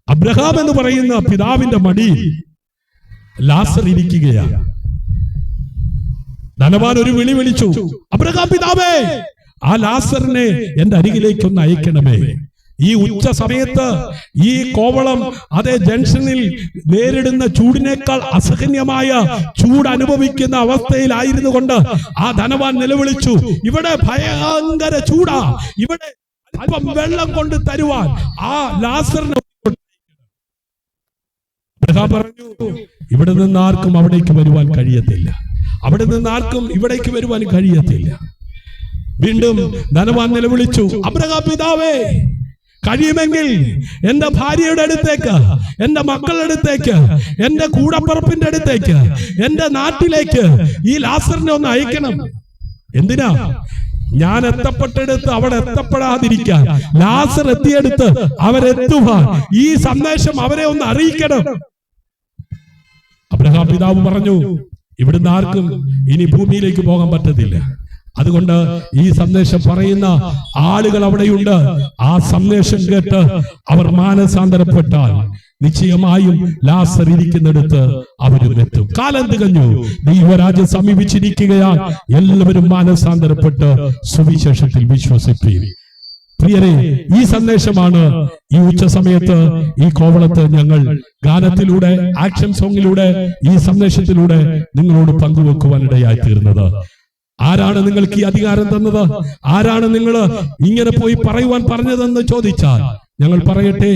അബ്രഹാം എന്ന് പറയുന്ന പിതാവിന്റെ മടിയിൽ ലാസർ ഇരിക്കുകയാണ്. ധനവാൻ ഒരു വിളി വിളിച്ചു, അബ്രഹാം പിതാവേ, ആ ലാസറിനെ എന്റെ അരികിലേക്കൊന്ന് അയക്കണമേ. ഈ ഉച്ച സമയത്ത് ഈ കോവളം അതേ ജംഗ്ഷനിൽ നേരിടുന്ന ചൂടിനേക്കാൾ അസഹനീയമായ ചൂട് അനുഭവിക്കുന്ന അവസ്ഥയിലായിരുന്നു കൊണ്ട് ആ ധനവാൻ നിലവിളിച്ചു, ഇവിടെ ഭയങ്കര ചൂടാ, ഇവിടെ അല്പം വെള്ളം കൊണ്ട് തരുവാൻ ആ ലാസറിനെ. പറഞ്ഞു, ഇവിടെ നിന്ന് ആർക്കും അവിടേക്ക് വരുവാൻ കഴിയത്തില്ല, അവിടെ നിന്ന് ആർക്കും ഇവിടേക്ക് വരുവാൻ കഴിയത്തില്ല. വീണ്ടും ധനവാൻ നിലവിളിച്ചു, അബ്രഹാം പിതാവേ, കഴിയുമെങ്കിൽ എന്റെ ഭാര്യയുടെ അടുത്തേക്ക്, എന്റെ മക്കളുടെ അടുത്തേക്ക്, എന്റെ കൂടപ്പുറപ്പിന്റെ അടുത്തേക്ക്, എന്റെ നാട്ടിലേക്ക് ഈ ലാസറിനെ ഒന്ന് അയക്കണം. എന്തിനാ? ഞാൻ എത്തപ്പെട്ടെടുത്ത് അവിടെ എത്തപ്പെടാതിരിക്കാൻ, ലാസർ എത്തിയെടുത്ത് അവരെത്തുവാൻ ഈ സന്ദേശം അവരെ ഒന്ന് അറിയിക്കണം. അബ്രഹാം പിതാവ് പറഞ്ഞു, ഇവിടുന്ന് ആർക്കും ഇനി ഭൂമിയിലേക്ക് പോകാൻ പറ്റത്തില്ല. അതുകൊണ്ട് ഈ സന്ദേശം പറയുന്ന ആളുകൾ അവിടെയുണ്ട്. ആ സന്ദേശം കേട്ട് അവർ മാനസാന്തരപ്പെട്ടാൽ നിശ്ചയമായും ലാസർ ഇരിക്കുന്നിടത്ത് അവരും എത്തും. കാലം തികഞ്ഞു, ദൈവരാജ്യം സമീപിച്ചിരിക്കുകയാൽ എല്ലാവരും മാനസാന്തരപ്പെട്ട് സുവിശേഷത്തിൽ വിശ്വസിപ്പീൻ. പ്രിയരെ, ഈ സന്ദേശമാണ് ഈ ഉച്ച സമയത്ത് ഈ കോവളത്ത് ഞങ്ങൾ ഗാനത്തിലൂടെ, ആക്ഷൻ സോങ്ങിലൂടെ, ഈ സന്ദേശത്തിലൂടെ നിങ്ങളോട് പങ്കുവെക്കുവാനിടയായി തീർന്നത്. ആരാണ് നിങ്ങൾക്ക് ഈ അധികാരം തന്നത്? ആരാണ് നിങ്ങൾ ഇങ്ങനെ പോയി പറയുവാൻ പറഞ്ഞതെന്ന് ചോദിച്ചാൽ ഞങ്ങൾ പറയട്ടെ,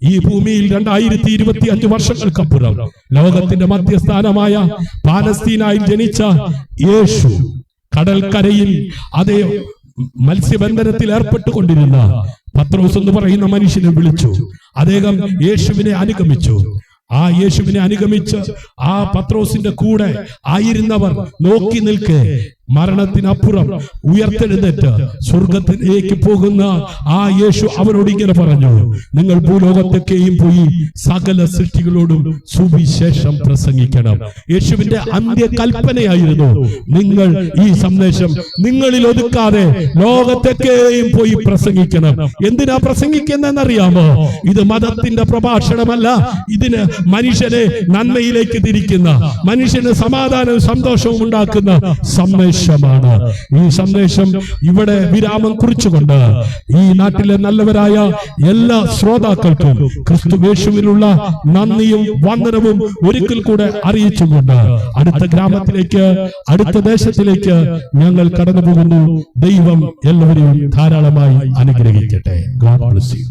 ഈ ഭൂമിയിൽ 2025 വർഷങ്ങൾക്കപ്പുറം ലോകത്തിന്റെ മധ്യസ്ഥാനമായ പാലസ്തീനായിൽ ജനിച്ച യേശു കടൽക്കരയിൽ അതേ മത്സ്യബന്ധനത്തിൽ ഏർപ്പെട്ടുകൊണ്ടിരുന്ന പത്രോസ് എന്ന് പറയുന്ന മനുഷ്യനെ വിളിച്ചു. അദ്ദേഹം യേശുവിനെ അനുഗമിച്ചു. ആ യേശുവിനെ അനുഗമിച്ച് ആ പത്രോസിന്റെ കൂടെ ആയിരുന്നവർ നോക്കി നിൽക്കെ മരണത്തിനപ്പുറം ഉയർത്തെഴുന്നേറ്റ് സ്വർഗത്തിലേക്ക് പോകുന്ന ആ യേശു അവരോട് ഇങ്ങനെ പറഞ്ഞു, നിങ്ങൾ ഭൂലോകത്തൊക്കെയും പോയി സകല സൃഷ്ടികളോടും സുവിശേഷം പ്രസംഗിക്കണം. യേശുവിന്റെ അന്ത്യകൽപ്പനയായിരുന്നു, നിങ്ങൾ ഈ സന്ദേശം നിങ്ങളിൽ ഒതുക്കാതെ ലോകത്തൊക്കെയും പോയി പ്രസംഗിക്കണം. എന്തിനാ പ്രസംഗിക്കുന്നതെന്നറിയാമോ? ഇത് മതത്തിന്റെ പ്രഭാഷണമല്ല, ഇതിന് മനുഷ്യനെ നന്മയിലേക്ക് തിരിക്കുന്ന, മനുഷ്യന് സമാധാനവും സന്തോഷവും ഉണ്ടാക്കുന്ന സന്ദേശമാണ്. ഈ സന്ദേശം ഇവിടെ വിരാമം കുറിച്ചുകൊണ്ട് ഈ നാട്ടിലെ നല്ലവരായ എല്ലാ ശ്രോതാക്കൾക്കും ക്രിസ്തുയേശുവിലുള്ള നന്ദിയും വന്ദനവും ഒരിക്കൽ കൂടെ അറിയിച്ചുകൊണ്ട് അടുത്ത ഗ്രാമത്തിലേക്ക്, അടുത്ത ദേശത്തിലേക്ക് ഞങ്ങൾ കടന്നു പോകുന്നു. ദൈവം എല്ലാവരെയും ധാരാളമായി അനുഗ്രഹിക്കട്ടെ. God bless you.